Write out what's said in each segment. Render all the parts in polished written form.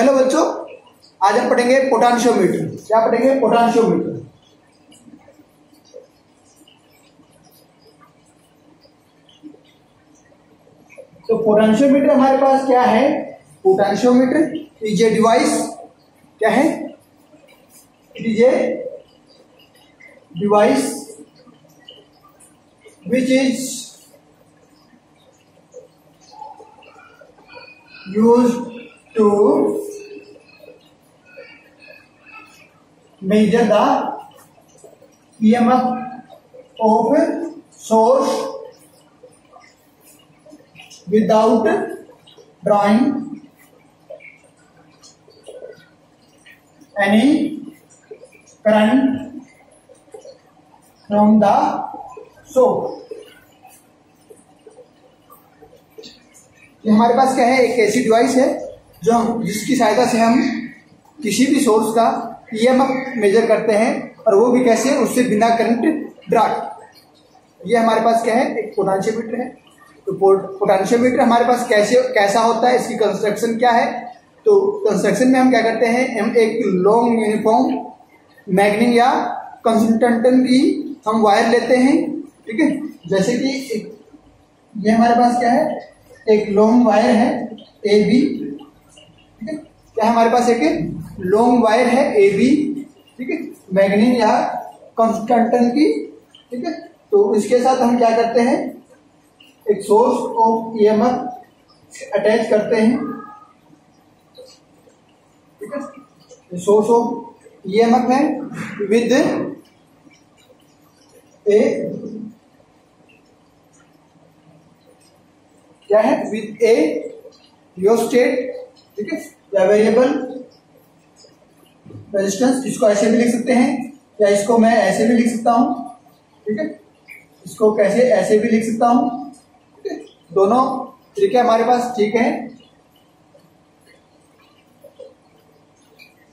Hello बच्चों, आज हम पढ़ेंगे पोटेंशियोमीटर। क्या पढ़ेंगे? पोटेंशियोमीटर। तो पोटेंशियोमीटर हमारे पास क्या है? Potentiometer is a device. क्या है? It is a device which is used to measure the EMF of source without drawing any current from the source। ये हमारे पास क्या है? एक ऐसी डिवाइस है जो जिसकी सहायता से हम किसी भी सोर्स का ईएमएफ मेजर करते हैं, और वो भी कैसे? उससे बिना करंट ड्रा। ये हमारे पास क्या है? एक पोटेंशियोमीटर है। तो पोटेंशियोमीटर हमारे पास कैसा होता है, इसकी कंस्ट्रक्शन क्या है? तो कंस्ट्रक्शन में हम क्या करते हैं? हम एक लॉन्ग यूनिफॉर्म मैग्नीफाइंग या कंसल्टेंटन की हम वायर लेते हैं। ठीक है, जैसे कि ये हमारे पास क्या है? एक लॉन्ग वायर है ए बी। ठीक है, क्या हमारे पास एक लॉन्ग वायर है ए बी। ठीक है, मैग्नीफाइंग या कंसल्टेंटन की। ठीक है, तो इसके साथ हम क्या करते हैं? एक सोर्स ऑफ ईएमएफ अटैच करते हैं। ठीक है, सोर्स ऑफ ईएमएफ है विद ए क्या है? With A rheostat. ठीक है, या वेरिएबल रेजिस्टेंस। इसको ऐसे भी लिख सकते हैं, या इसको मैं ऐसे भी लिख सकता हूं। ठीक है, इसको कैसे? ऐसे भी लिख सकता हूं। ठीक है, दोनों तरीके हमारे पास ठीक है।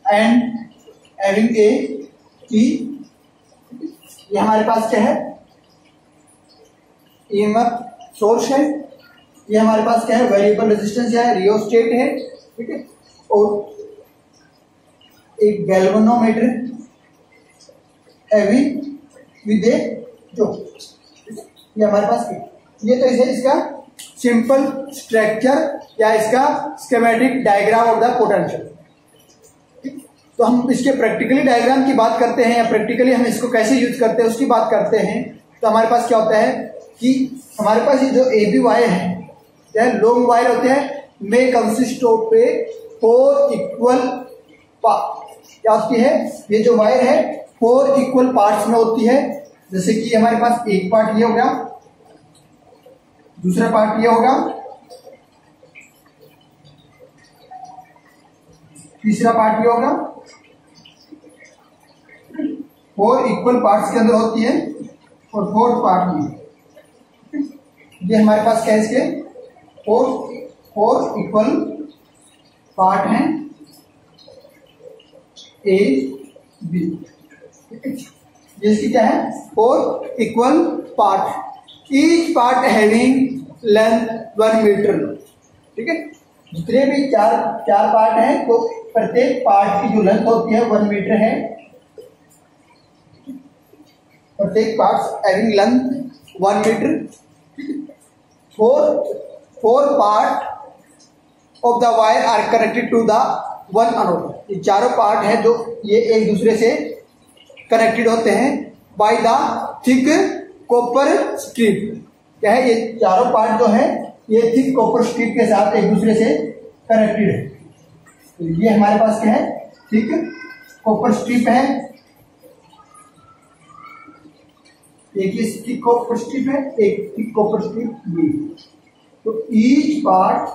एंड हैविंग ए की, ये हमारे पास क्या है? ईएमएफ सोर्स है। ये हमारे पास क्या है? वेरिएबल रेजिस्टेंस है, रियोस्टेट है। ठीक है, और एक गैल्वेनोमीटर हैवी विद ए जो। ये हमारे पास ये तो इसे इसका सिंपल स्ट्रक्चर या इसका schematic diagram of the potential. तो हम इसके प्रैक्टिकली डायग्राम की बात करते हैं, या प्रैक्टिकली हम इसको कैसे यूज करते हैं उसकी बात करते हैं। तो हमारे पास क्या होता है कि हमारे पास ये जो ए बी वायर है, क्या लॉन्ग वायर होते हैं, में consist of A 4 equal part. क्या होती है? ये जो वायर है 4 इक्वल पार्ट्स में होती है। जैसे कि हमारे पास एक पार्ट ये हो गया, दूसरा पार्ट ये होगा, तीसरा पार्ट ये होगा। 4 इक्वल पार्ट्स के अंदर होती है, और 4th पार्ट में ये हमारे पास क्या है? इसके 4 इक्वल पार्ट हैं ए बी। ये इसकी क्या है? 4 equal part, each part having length 1 metre. ठीक है, जितने भी चार पार्ट हैं, तो प्रत्येक पार्ट की जो लेंथ होती है 1 मीटर है। प्रत्येक part having length 1 metre. 4 part of the wire are connected to the one another. ये चारों पार्ट है जो ये एक दूसरे से कनेक्टेड होते हैं by the thick copper strip. क्या है? ये चारों पार्ट जो है ये थिक कॉपर स्ट्रिप के साथ एक दूसरे से कनेक्टेड है। तो ये हमारे पास क्या है? थिक कॉपर स्ट्रिप है। एक ये थिक कॉपर स्ट्रिप है, एक थिक कॉपर स्ट्रिप ये। तो each part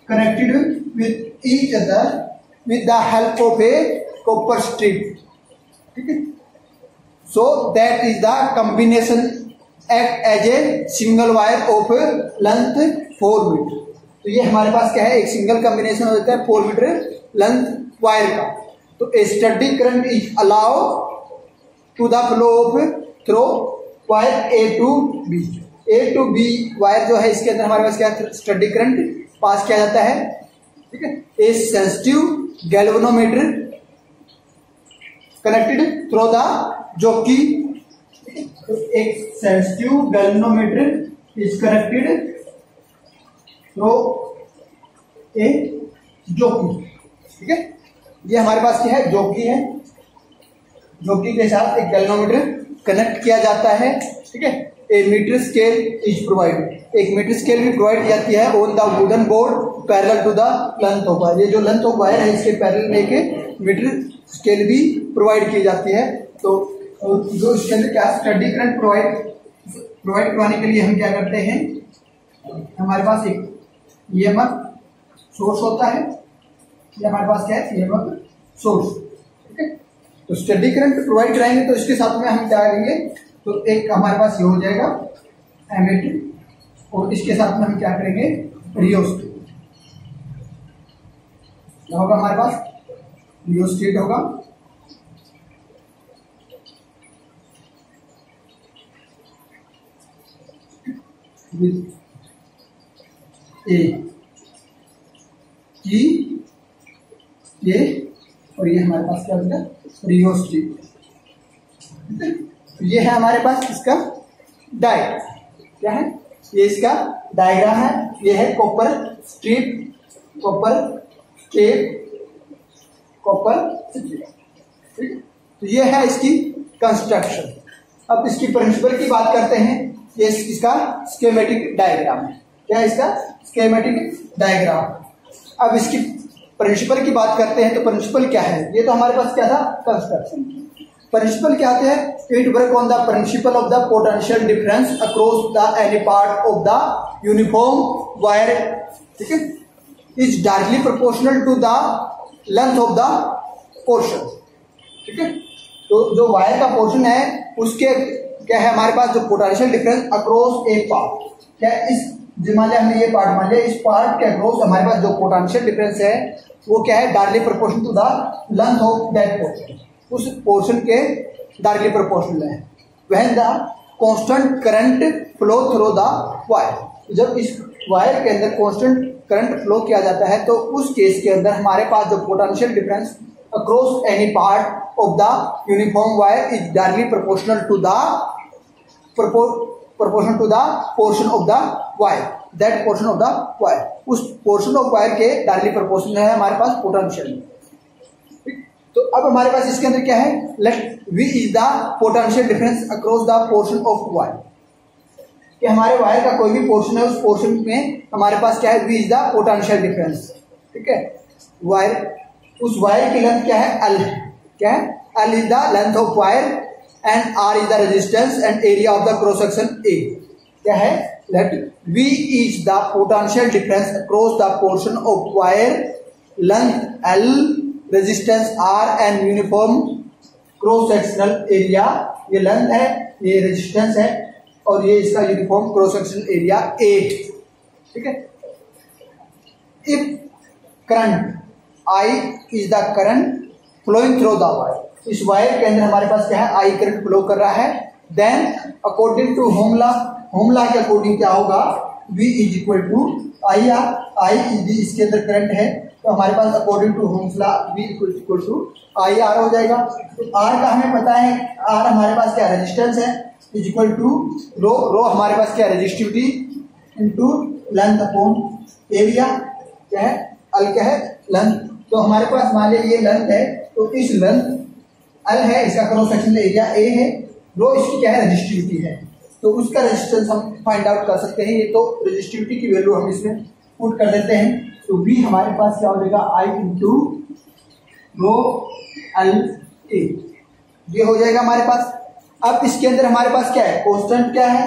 connected with each other with the help of a copper strip. ठीक है, so that is the combination act as a single wire of length 4 metre. तो ये हमारे पास क्या है? एक सिंगल कॉम्बिनेशन हो जाता है 4 मीटर लेंथ वायर का। तो a steady current is allow to the flow of through wire A to B. A to B wire जो है इसके अंदर हमारे पास क्या स्टडी करंट पास किया जाता है। ठीक है, ए sensitive galvanometer connected through the jockey. एक sensitive galvanometer is connected through a jockey. ठीक है, ये हमारे पास क्या है, जॉकी है, जॉकी के साथ एक गैल्वेनोमीटर कनेक्ट किया जाता है। ठीक है, a metre scale is provide, एक मीटर स्केल भी प्रोवाइड की जाती है on the wooden board parallel to the length of wire. ये जो लेंथ ऑफ वायर है इसके पैरेलल में एक मीटर स्केल भी प्रोवाइड की जाती है। तो जो इसके अंदर क्या स्टडी करंट प्रोवाइड करवाने के लिए हम क्या करते हैं, हमारे पास एक ईएमएफ सोर्स होता है, ये हमारे पास क्या है, ईएमएफ सोर्स। ठीक है, तो स्टडी करंट प्रोवाइड कराएंगे तो इसके साथ में हम क्या करेंगे, तो एक हमारे पास ये हो जाएगा एमिटर और इसके साथ में हम क्या करेंगे, रियोस्टेट होगा, हमारे पास रियोस्टेट होगा। ये और ये हमारे पास क्या होगा, रियोस्टेट। ये है हमारे पास इसका डायग्राम, क्या है, ये इसका डायग्राम है। ये है कॉपर स्ट्रिप, कॉपर स्ट्रिप। ठीक है, तो ये है इसकी कंस्ट्रक्शन। अब इसकी प्रिंसिपल की बात करते हैं, ये इसका स्कीमेटिक डायग्राम है। क्या है इसका स्कीमेटिक डायग्राम। अब इसकी प्रिंसिपल की बात करते हैं, तो प्रिंसिपल क्या है, ये तो हमारे पास क्या था, कंस्ट्रक्शन। प्रिंसिपल क्या होते हैं, it work on the principle of the potential difference across the any part of the uniform wire. ठीक है, is directly proportional to the length of the portion. ठीक है, तो जो वायर का पोर्शन है उसके क्या है, हमारे पास जो पोटेंशियल डिफरेंस अक्रॉस ए पार्ट, क्या इस मान लिया हमने ये पार्ट मान लिया, इस पार्ट के अक्रॉस हमारे पास जो पोटेंशियल डिफरेंस है वो क्या है, directly proportional to the length of that portion, उस पोर्शन के डायरेक्टली प्रोपोर्शनल है। When the constant current flow through the wire, जब इस वायर के अंदर कांस्टेंट करंट फ्लो किया जाता है तो उस केस के अंदर हमारे पास जो potential difference across any part of the uniform wire is directly proportional to the portion of the wire, that portion of the wire, उस पोर्शन ऑफ वायर के डायरेक्टली प्रोपोर्शनल है हमारे पास पोटेंशियल। तो अब हमारे पास इसके अंदर क्या है, let V is the potential difference across the portion of wire, कि हमारे वायर का कोई भी पोर्शन है उस पोर्शन में हमारे पास क्या है, V is the potential difference. ठीक है, वायर, उस वायर की लेंथ क्या है, L, क्या है, L is the length of wire and R is the resistance and area of the cross section A। क्या है, let V is the potential difference across the portion of wire, length L, resistance R and uniform cross sectional area. ये length है, ये resistance है और ये इसका uniform cross sectional area A। ठीक है, if current I is the current flowing through the wire, इस वायर के अंदर हमारे पास क्या है, I करंट फ्लो कर रहा है, then according to Ohm law के अकॉर्डिंग क्या होगा, V is equal to I R, I इसके अंदर करंट है तो हमारे पास according to Ohm's law V equal to I R हो जाएगा। तो R का हमें पता है, R हमारे पास क्या रेजिस्टेंस है, इज इक्वल टू रो हमारे पास क्या resistivity into length upon area, क्या है, L क्या है, लेंथ। तो हमारे पास मान लिया ये लेंथ है, तो इस लेंथ L है, इसका क्रॉस सेक्शनल एरिया A है, रो इसकी क्या है, रेजिस्टिविटी है, तो उसका रेजिस्टेंस हम फाइंड आउट कर सकते हैं। ये तो रेजिस्टिविटी की वैल्यू हम इसमें पुट कर देते हैं, तो V हमारे पास क्या हो जाएगा, I into rho L A, ये हो जाएगा हमारे पास। अब इसके अंदर हमारे पास क्या है, कांस्टेंट क्या है,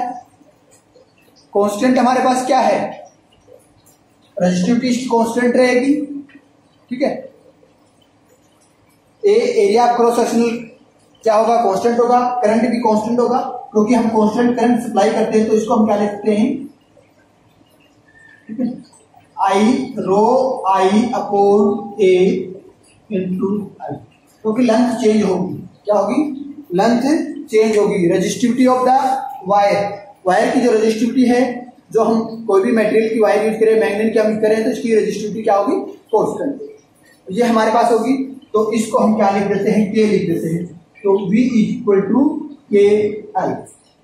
कांस्टेंट हमारे पास क्या है, रेजिस्टिविटी कांस्टेंट रहेगी। ठीक है, ए एरिया क्रॉस सेक्शनल क्या होगा, कांस्टेंट होगा, करंट भी कांस्टेंट होगा, क्योंकि हम कांस्टेंट करंट सप्लाई करते हैं तो इसको हम क्या लिखते हैं, ठीक है, आई रो आई अपॉन ए इंटू आई, क्योंकि लेंथ चेंज होगी, क्या होगी, लेंथ चेंज होगी। Resistivity of the wire, wire की जो रेजिस्टिविटी है, जो हम कोई भी मटेरियल की वायर यूज करें, मैग्नेट की हम यूज करें तो इसकी रेजिस्टिविटी क्या होगी, कांस्टेंट। ये हमारे पास होगी, तो इसको हम क्या लिख देते हैं, के लिख देते हैं। तो V is equal to K L,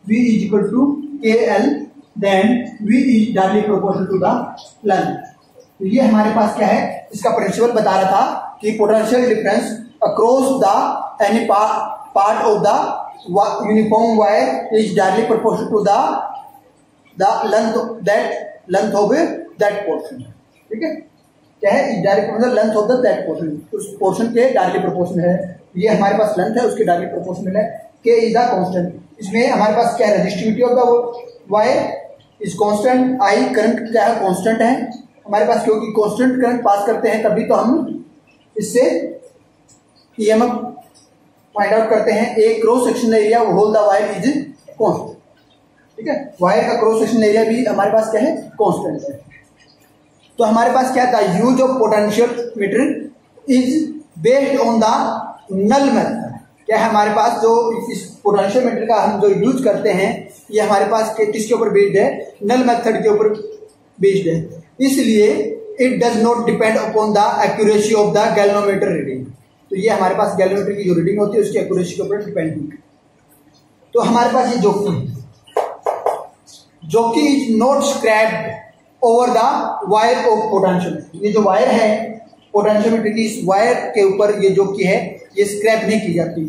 V is equal to K L, then V is directly proportional to the length. तो ये हमारे पास क्या है, इसका प्रिंसिपल बता रहा था कि potential difference across the any part of the uniform wire is directly proportional to the length of that portion. ठीक है, क्या है, डायरेक्ट मतलब length of the that portion, उस पोर्शन के डायरेक्टली प्रोपोर्शनल है। ये हमारे पास लेंथ है, उसके डायरेक्टली प्रोपोर्शनल है। के इज द कांस्टेंट, इसमें हमारे पास क्या है, resistivity of the wire is constant. I current क्या है, कांस्टेंट है हमारे पास, क्योंकि कांस्टेंट करंट पास करते हैं तभी तो हम इससे ईएमएफ फाइंड आउट करते हैं। A cross section area whole the wire is constant. ठीक है, वायर का क्रॉस सेक्शन एरिया भी हमारे पास क्या है, कांस्टेंट है। तो हमारे पास क्या था, use of potentiometer is based on the null method. क्या है हमारे पास जो इस पोटेंशियोमीटर का हम जो यूज करते हैं, ये हमारे पास किसके ऊपर बेस्ड है, नल मेथड के ऊपर बेस्ड है। इसलिए it does not depend upon the accuracy of the galvanometer reading. तो ये हमारे पास गैल्वेनोमीटर की जो रीडिंग होती है उसकी एक्यूरेसी के ऊपर डिपेंड नहीं है। तो हमारे पास ये जोकी is not scraped over the wire of potentiometer. ये जो वायर है पोटेंशियोमीटर की, इस वायर के ऊपर ये जोकी है ये स्क्रैप नहीं की जाती।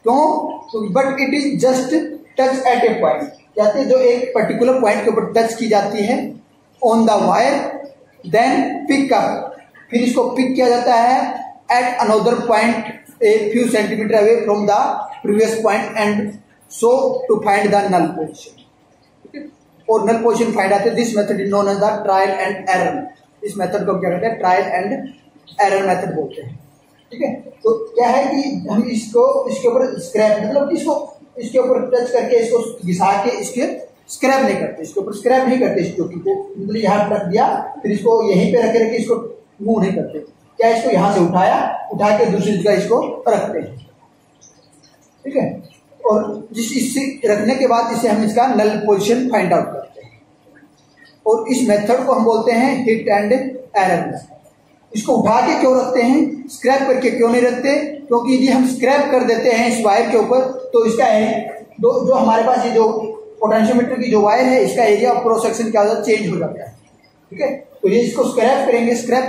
क्यों, but it is just touch eight A point, कहते हैं जो एक पर्टिकुलर पॉइंट के ऊपर टच की जाती है on the wire, then pick up, फिर इसको पिक किया जाता है at another point a few centimetre away from the previous point and so to find the null position. और नल पोजीशन फाइंड आते हैं। This method is known as the trial and error. इस method को क्या कहते हैं, trial and error method बोलते हैं। ठीक है, तो क्या है कि हम इसको इसके ऊपर स्क्रैप मतलब इसको इसके ऊपर टच करके इसको घिसा के इसके स्क्रैप नहीं करते, इसके ऊपर स्क्रैप नहीं करते इस चौकी को, मतलब यहाँ रख दिया फिर इसको यहीं पे रखे रखे इसको मूव नहीं करते। क्या इसको यहाँ से उठा के दूसरी जगह इसको रखते हैं। ठीक है, और इससे रखने के बाद इसे हम इसका नल पोजीशन फाइंड आउट करते हैं। और इस मेथड को हम बोलते हैं हिट एंड एरर। इसको उठा के क्यों रखते हैं, स्क्रैप करके क्यों नहीं रखते, क्योंकि यदि हम स्क्रैप कर देते हैं इस वायर के ऊपर तो इसका जो हमारे पास ये जो पोटेंशियोमीटर की जो वायर है इसका एरिया ऑफ क्रॉस सेक्शन क्या होता है, चेंज हो जाता है। ठीक है, तो ये इसको स्क्रैप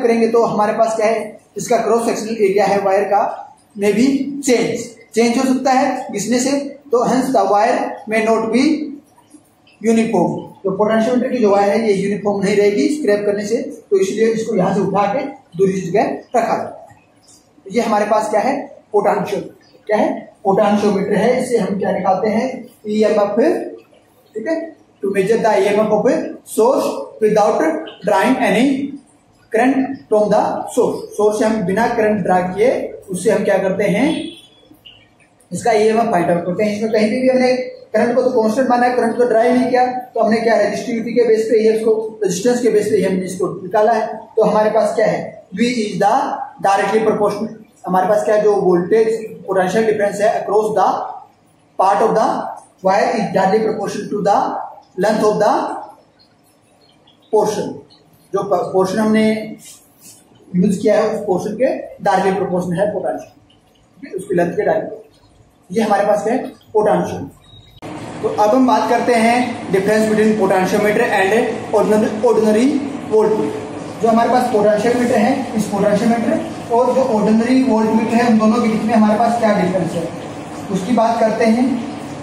करेंगे तो हमारे पास क्या है, इसका क्रॉस सेक्शनल एरिया है वायर का में भी चेंज हो सकता है घिसने से। तो हेंस द वायर में नॉट बी यूनिफॉर्म। तो पोटेंशियोमीटर की जो वायर है ये यूनिफॉर्म नहीं रहेगी स्क्रैप करने से, तो इसलिए इसको यहां से उठा के दूसरी जगह रखा जाता है। ये हमारे पास क्या है, पोटेंशियोमीटर है। इसे हम क्या निकालते हैं, ईएमएफ। ठीक है, to measure the EMF of a source without drawing any current from the source से हम बिना करंट ड्रा किए उससे हम क्या करते हैं, इसका ईएमएफ फाइंड आउट करते हैं। इसमें कहीं भी हमने करंट को तो कांस्टेंट माना है, करंट को ड्राइव नहीं किया, तो हमने क्या रेजिस्टिविटी के बेस पे ये इसको रेजिस्टेंस के बेस पे हमने इसको निकाला है। तो हमारे पास क्या है, V is the directly proportional. हमारे पास क्या है, जो वोल्टेज पोटेंशियल डिफरेंस है across the part of the wire is directly proportional to the length of the portion. जो पोर्शन हमने यूज किया है उस पोर्शन के डायरेक्टली प्रोपोर्शनल है पोटेंशियल, उसकी लेंथ के डायरेक्टली। ये हमारे पास है पोटेंशियल। तो अब हम बात करते हैं difference between potentiometer and ordinary voltmeter. जो हमारे पास पोटेंशियोमीटर है, इस पोटेंशियोमीटर और जो ऑर्डिनरी वोल्टमीटर है, उन दोनों के बीच में हमारे पास क्या डिफरेंस है उसकी बात करते हैं।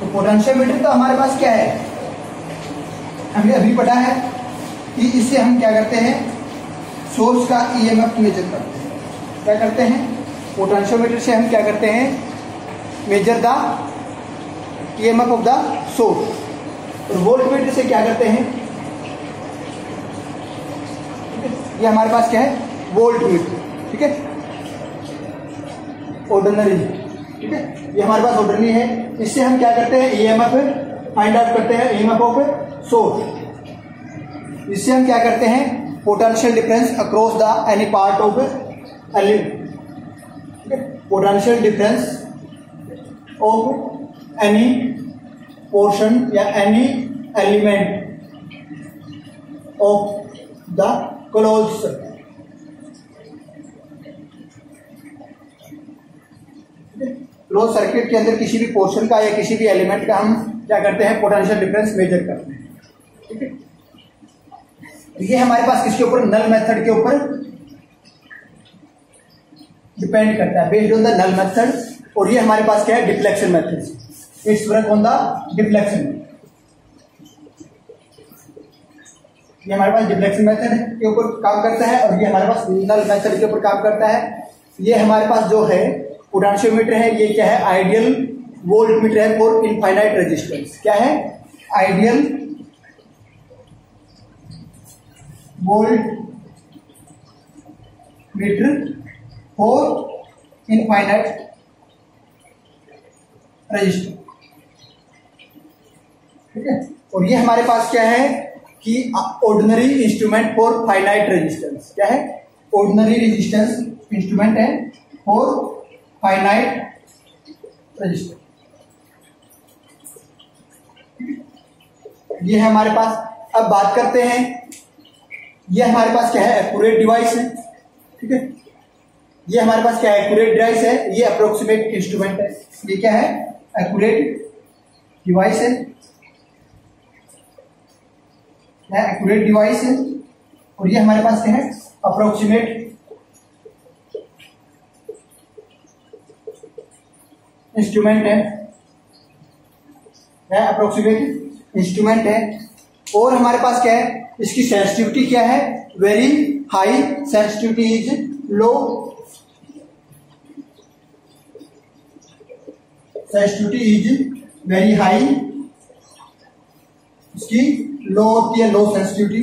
तो पोटेंशियोमीटर तो हमारे पास क्या है, हमने अभी पढ़ा है कि इससे हम क्या करते हैं, सोर्स का ईएमएफ मेजर करते हैं। क्या करते हैं, पोटेंशियोमीटर से हम क्या करते हैं, major the EMF of the source. और वोल्टमीटर से क्या करते हैं, ये हमारे पास क्या है, वोल्टमीटर। ठीक है, ऑर्डिनरी। ठीक है, ये हमारे पास ऑर्डिनरी है। इससे हम क्या करते हैं, ईएमएफ फाइंड आउट करते हैं, ईएमएफ ऑफ सोर्स। इससे हम क्या करते हैं, potential difference across the any part of element. Potential difference of any portion या any element of the closed circuit. Close circuit के अंदर किसी भी पोर्शन का या किसी भी एलिमेंट का हम क्या करते हैं, पोटेंशियल डिफरेंस मेजर करते हैं। ठीक है, ये हमारे पास किसके ऊपर, नल मेथड के ऊपर डिपेंड करता है, based on the null method. और ये हमारे पास क्या है, deflection method, it's work on the deflection. ये हमारे पास डिफ्लेक्शन मेथड के ऊपर काम करता है और ये हमारे पास नल मेथड के ऊपर काम करता है। ये हमारे पास जो है पोटेंशियोमीटर है, ये क्या है, आइडियल वोल्टमीटर है फॉर इनफाइनाइट रेजिस्टेंस। क्या है, ideal voltmeter for infinite resistance. ठीक है, और ये हमारे पास क्या है कि ordinary instrument for finite resistance. क्या है, ऑर्डिनरी रेजिस्टेंस इंस्ट्रूमेंट है फॉर फाइनाइट रेजिस्टेंस। ये है हमारे पास। अब बात करते हैं, ये हमारे पास क्या है, एक्यूरेट डिवाइस है। ठीक है, ये हमारे पास क्या है, एक्यूरेट डिवाइस है, ये अप्रोक्सीमेट इंस्ट्रूमेंट है। ये क्या है, एक्यूरेट डिवाइस है, एक्यूरेट डिवाइस है। और ये हमारे पास क्या है, अप्रोक्सीमेट इंस्ट्रूमेंट है, अप्रोक्सीमेट इंस्ट्रूमेंट है। और हमारे पास क्या है, इसकी सेंसिटिविटी क्या है, very high sensitivity is low, sensitivity is very high, इसकी लो होती है, लो सेंसिटिविटी।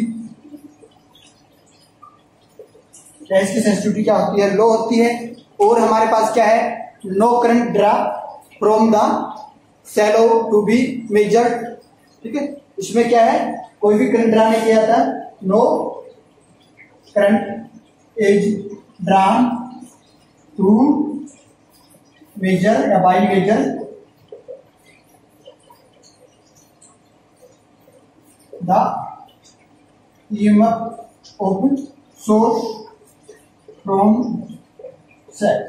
इसकी सेंसिटिविटी क्या होती है, लो होती है। और हमारे पास क्या है, no current draw from the cell to be measured. ठीक है, इसमें क्या है, कोई भी करंट ड्रा नहीं किया था, no current is drawn to measure या by measure the EMF of source from cell.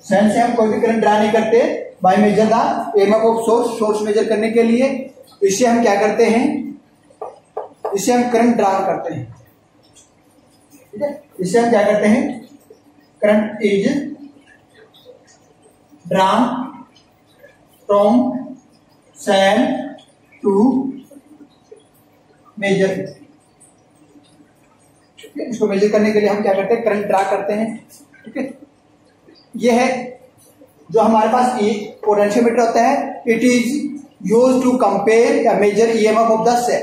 Cell से हम कोई भी करंट ड्रा नहीं करते, by measure the EMF of source, source measure करने के लिए इससे हम क्या करते हैं, इससे हम करंट ड्रा करते हैं। ठीक है, इससे हम क्या करते हैं, current is drawn from cell to measure. इसको मेजर करने के लिए हम क्या करते हैं, करंट ड्रा करते हैं। ठीक है, ये है जो हमारे पास पोटेंशियोमीटर होता है, it is use to compare या measure EMF of the cell.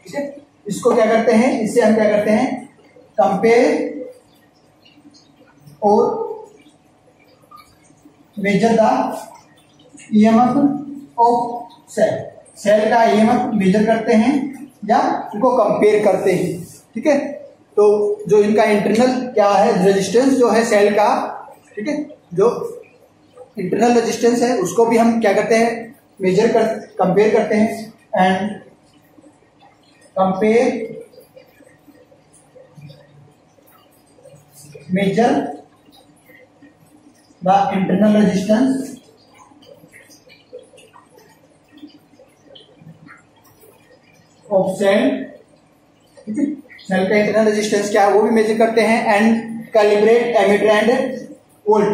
ठीक है, इसको क्या करते हैं, इससे हम क्या करते हैं, कंपेयर और measure the EMF of cell, cell का ईएमएफ मेजर करते हैं या इनको कंपेयर करते हैं। ठीक है, तो जो इनका इंटरनल क्या है, रेजिस्टेंस जो है सेल का, ठीक है, जो इंटरनल रेजिस्टेंस है उसको भी हम क्या करते हैं, मेजर कर कंपेयर करते हैं। And compare measure the internal resistance of cell. ठीक है, सेल का इंटरनल रेजिस्टेंस क्या है वो भी मेजर करते हैं। And calibrate ammeter and volt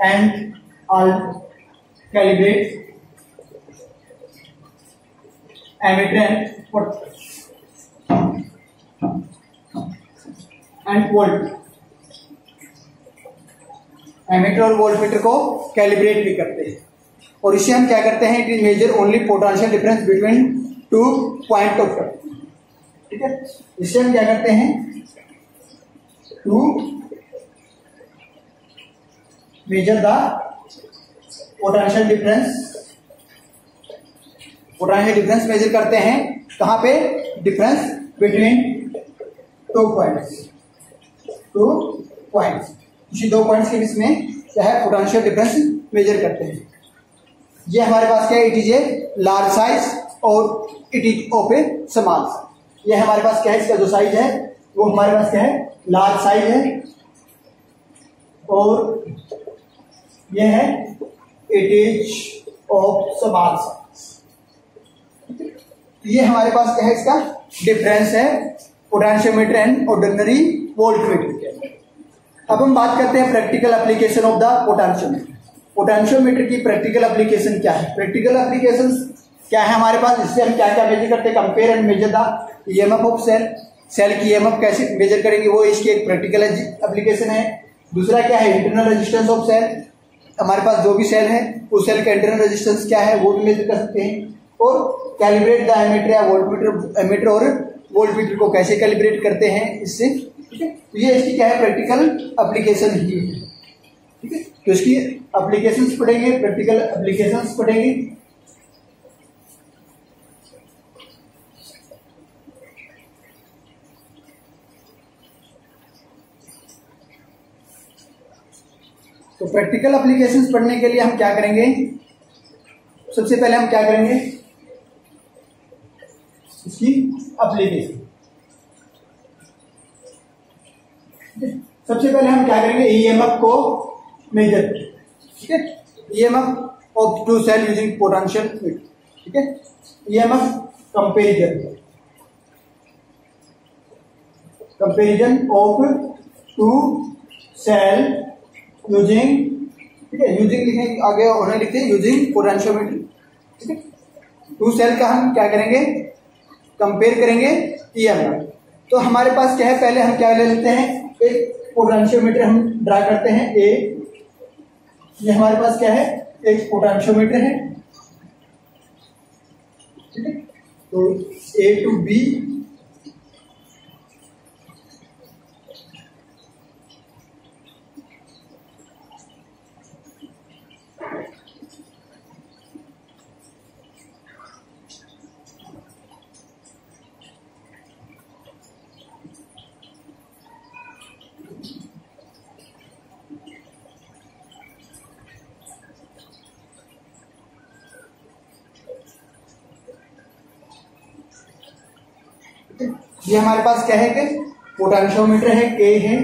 and all calibrate ammeter and volt, ammeter और वोल्ट मीटर को कैलिब्रेट भी करते हैं। और इसे हम क्या करते हैं, it is measure only potential difference between two point of current. ठीक है, इससे हम क्या करते हैं, to measure the potential difference, potential difference measure करते हैं कहां पे, डिफरेंस बिटवीन टू पॉइंट्स, इसी दो पॉइंट्स के बीच में क्या है, पोटेंशियल डिफरेंस मेजर करते हैं। ये हमारे पास क्या है, it is a large size और it is of a small size. ये हमारे पास क्या है, इसका जो साइज है वो हमारे पास क्या है, लार्ज साइज है और ये है it is of small size. ये हमारे पास क्या है, इसका डिफरेंस है पोटेंशियोमीटर एंड ऑर्डिनरी वोल्टमीटर के। अब हम बात करते हैं practical application of the potentiometer. Potentiometer की प्रैक्टिकल एप्लीकेशन क्या है? प्रैक्टिकल एप्लीकेशन क्या है हमारे पास, इससे हम क्या क्या मेजर करते हैं? Compare and measure the EMF of cell. Cell की ईएमएफ कैसे मेजर करेंगे, वो इसकी एक प्रैक्टिकल एप्लीकेशन है। दूसरा क्या है, इंटरनल रेजिस्टेंस ऑफ सेल। हमारे पास जो भी सेल है उस सेल का इंटरनल रेजिस्टेंस क्या है वो भी मेजर कर सकते हैं। और कैलिब्रेट द एमीटर या वोल्टमीटर, एमीटर और वोल्टमीटर को कैसे कैलिब्रेट करते हैं इससे, ठीक है। तो ये इसकी क्या है, प्रैक्टिकल एप्लीकेशन ही है, ठीक है। तो इसकी एप्लीकेशंस पढ़ेंगे, प्रैक्टिकल एप्लीकेशंस पढ़ेंगे। तो प्रैक्टिकल एप्लीकेशंस पढ़ने के लिए हम क्या करेंगे, सबसे पहले हम क्या करेंगे, इसकी एप्लीकेशन। सबसे पहले हम क्या करेंगे, ईएमएफ को मेजर, ठीक है। EMF of two cell using potential, ठीक है। EMF comparison of two cell using, ठीक है। यूजिंग लिखेंगे, आगे होने लिखते हैं यूजिंग पोटेंशियोमीटर, ठीक है। टू सेल का हम क्या करेंगे, कंपेयर करेंगे ईएमएफ। तो हमारे पास क्या है, पहले हम क्या ले लेते हैं, एक पोटेंशियोमीटर हम ड्रा करते हैं ए। ये हमारे पास क्या है, एक पोटेंशियोमीटर है, ठीक है। तो ए टू बी, ये हमारे पास क्या है कि पोटेंशियोमीटर है, के है।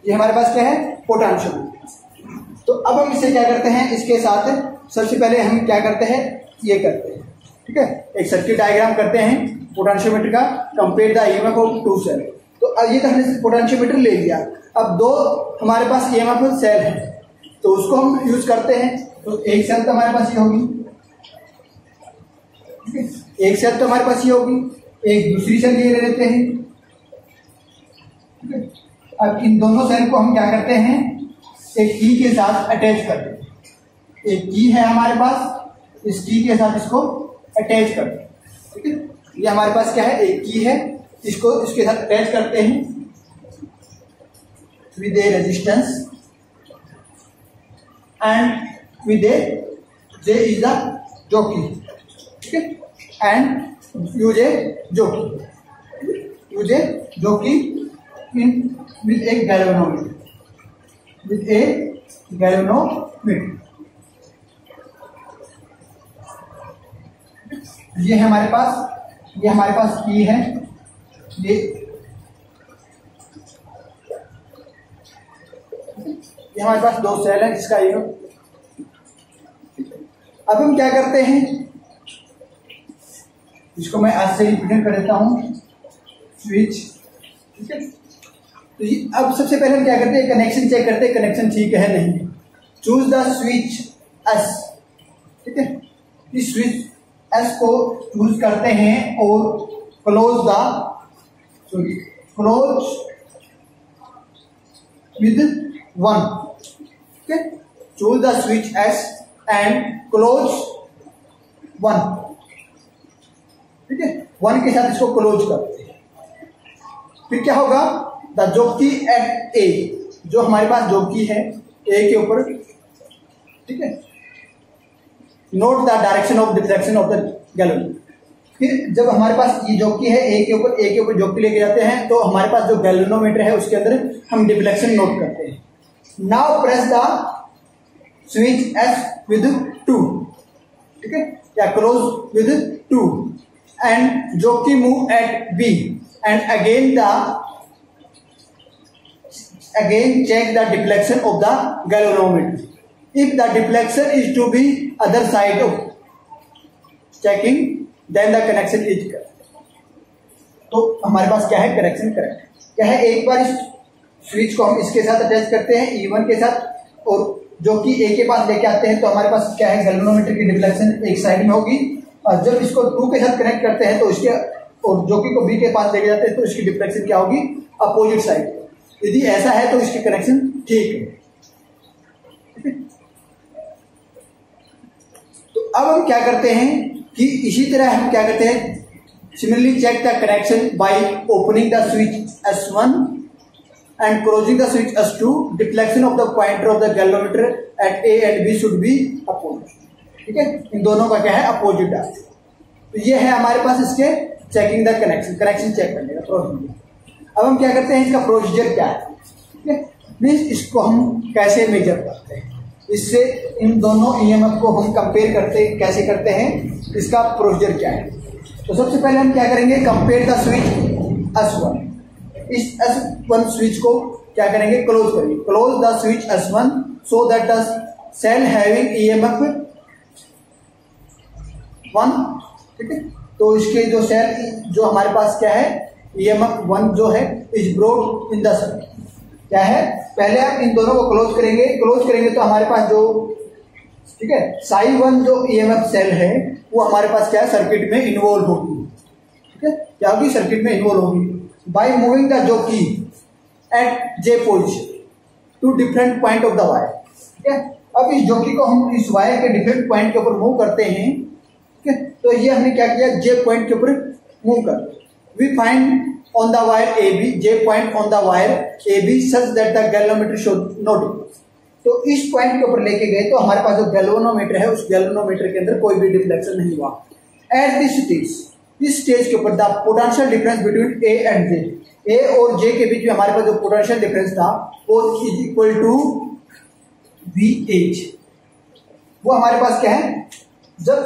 ये हमारे पास क्या है, पोटेंशियोमीटर। तो अब हम इसे क्या करते हैं, इसके साथ सबसे पहले हम क्या करते हैं, ये करते हैं, ठीक है। एक सर्किट डायग्राम करते हैं पोटेंशियोमीटर का, compare the EMF of two cell. तो ये तो हमने पोटेंशियोमीटर ले लिया। अब दो हमारे पास ईएमएफ सेल है, तो उसको हम यूज करते हैं। तो एक सेल तो हमारे पास ये होगी, एक सेल तो हमारे पास ये होगी, एक दूसरी सेल ये ले लेते हैं, ठीक है। अब इन दोनों सेल को हम क्या करते हैं, एक की के साथ अटैच करते हैं। एक की है हमारे पास, इस की के साथ इसको अटैच करते हैं, ठीक है। ये हमारे पास क्या है, एक की है, इसको इसके साथ अटैच करते हैं with A resistance and with a J is the jockey, ठीक है। and use a jockey in with a galvanometer, ये हमारे पास की है। ये हमारे पास दो सेल है जिसका ये। अब हम क्या करते हैं, इसको मैं आज से रिप्रेजेंट कर देता हूं, स्विच, ठीक है। तो अब सबसे पहले हम क्या करते हैं, कनेक्शन चेक करते हैं, कनेक्शन ठीक है नहीं। चूज द स्विच एस, ठीक है। इस स्विच एस को चूज करते हैं और क्लोज विद 1, ठीक है। Choose the switch S and close 1, ठीक है। 1 के साथ इसको क्लोज करते हैं। फिर क्या होगा, द जॉकी एट ए, जो हमारे पास जॉकी है ए के ऊपर, ठीक है। Note the direction of deflection of the gallon. फिर जब हमारे पास ये जॉकी है ए के ऊपर जॉकी लेके जाते हैं, तो हमारे पास जो गैल्वेनोमीटर है उसके अंदर हम डिफ्लेक्शन नोट करते हैं। Now press the switch S with 2, ठीक है, या close with 2 and jockey move at B and again the again check the deflection of the galvanometer. If the deflection is to be other side of checking, then the connection is correct. तो हमारे पास क्या है, connection correct क्या है। एक बार इस switch को हम इसके साथ अटैच करते हैं E1 के साथ, और जो कि A के पास लेके आते हैं, तो हमारे पास क्या है, गैल्वेनोमीटर की डिफ्लेक्शन एक साइड में होगी। और जब इसको 2 के साथ कनेक्ट करते हैं तो इसके, और जो कि को B के पास लेके जाते हैं, तो इसकी डिफ्लेक्शन क्या होगी, अपोजिट साइड। यदि ऐसा है तो इसकी कनेक्शन ठीक है। तो अब हम क्या करते हैं कि इसी तरह हम क्या करते हैं, similarly check the connection by opening the switch S1 and closing the switch S2. Deflection of the pointer of the galvanometer at A and B should be opposite. ठीक है, इन दोनों का क्या है, अपोजिट है। तो ये है हमारे पास इसके चेकिंग द कनेक्शन चेक करने का प्रोसीजर। अब हम क्या करते हैं, इसका प्रोसीजर क्या है, ठीक है, मीन्स इसको हम कैसे मेजर करते हैं, इससे इन दोनों ईएमएफ को हम कंपेयर करते कैसे करते हैं, इसका प्रोसीजर क्या है। तो सबसे पहले हम क्या करेंगे, कंपेयर द स्विच S1। इस S1 स्विच को क्या करेंगे, क्लोज करेंगे। Close the switch S1 so that the cell having EMF 1, ठीक है। तो इसके जो सेल जो हमारे पास क्या है, EMF 1 जो है is brought in the circuit. क्या है, पहले आप इन दोनों को क्लोज करेंगे तो हमारे पास जो, ठीक है, साई 1 जो EMF सेल है वो हमारे पास क्या है, सर्किट में इन्वॉल्व होगी। ठीक है, क्या होगी, सर्किट में इन्वॉल्व होगी by moving the jockey at J position to different point of the wire. ठीक है, अब इस जोकी को हम इस वायर के डिफरेंट पॉइंट के ऊपर मूव करते हैं। ठीक है, तो ये हमने क्या किया, J पॉइंट के ऊपर मूव कर, we find on the wire AB, J point on the wire AB such that the galvanometer should not decrease। तो इस पॉइंट के ऊपर लेके गए तो हमारे पास जो गैल्वेनोमीटर है उस गैल्वेनोमीटर के अंदर कोई भी डिफ्लेक्शन नहीं हुआ। एट दिस स्टेज, इस स्टेज के ऊपर the potential difference between A and J, A और J के बीच में हमारे पास जो पोटेंशियल डिफरेंस था वो इज इक्वल टू VH। वो हमारे पास क्या है, जब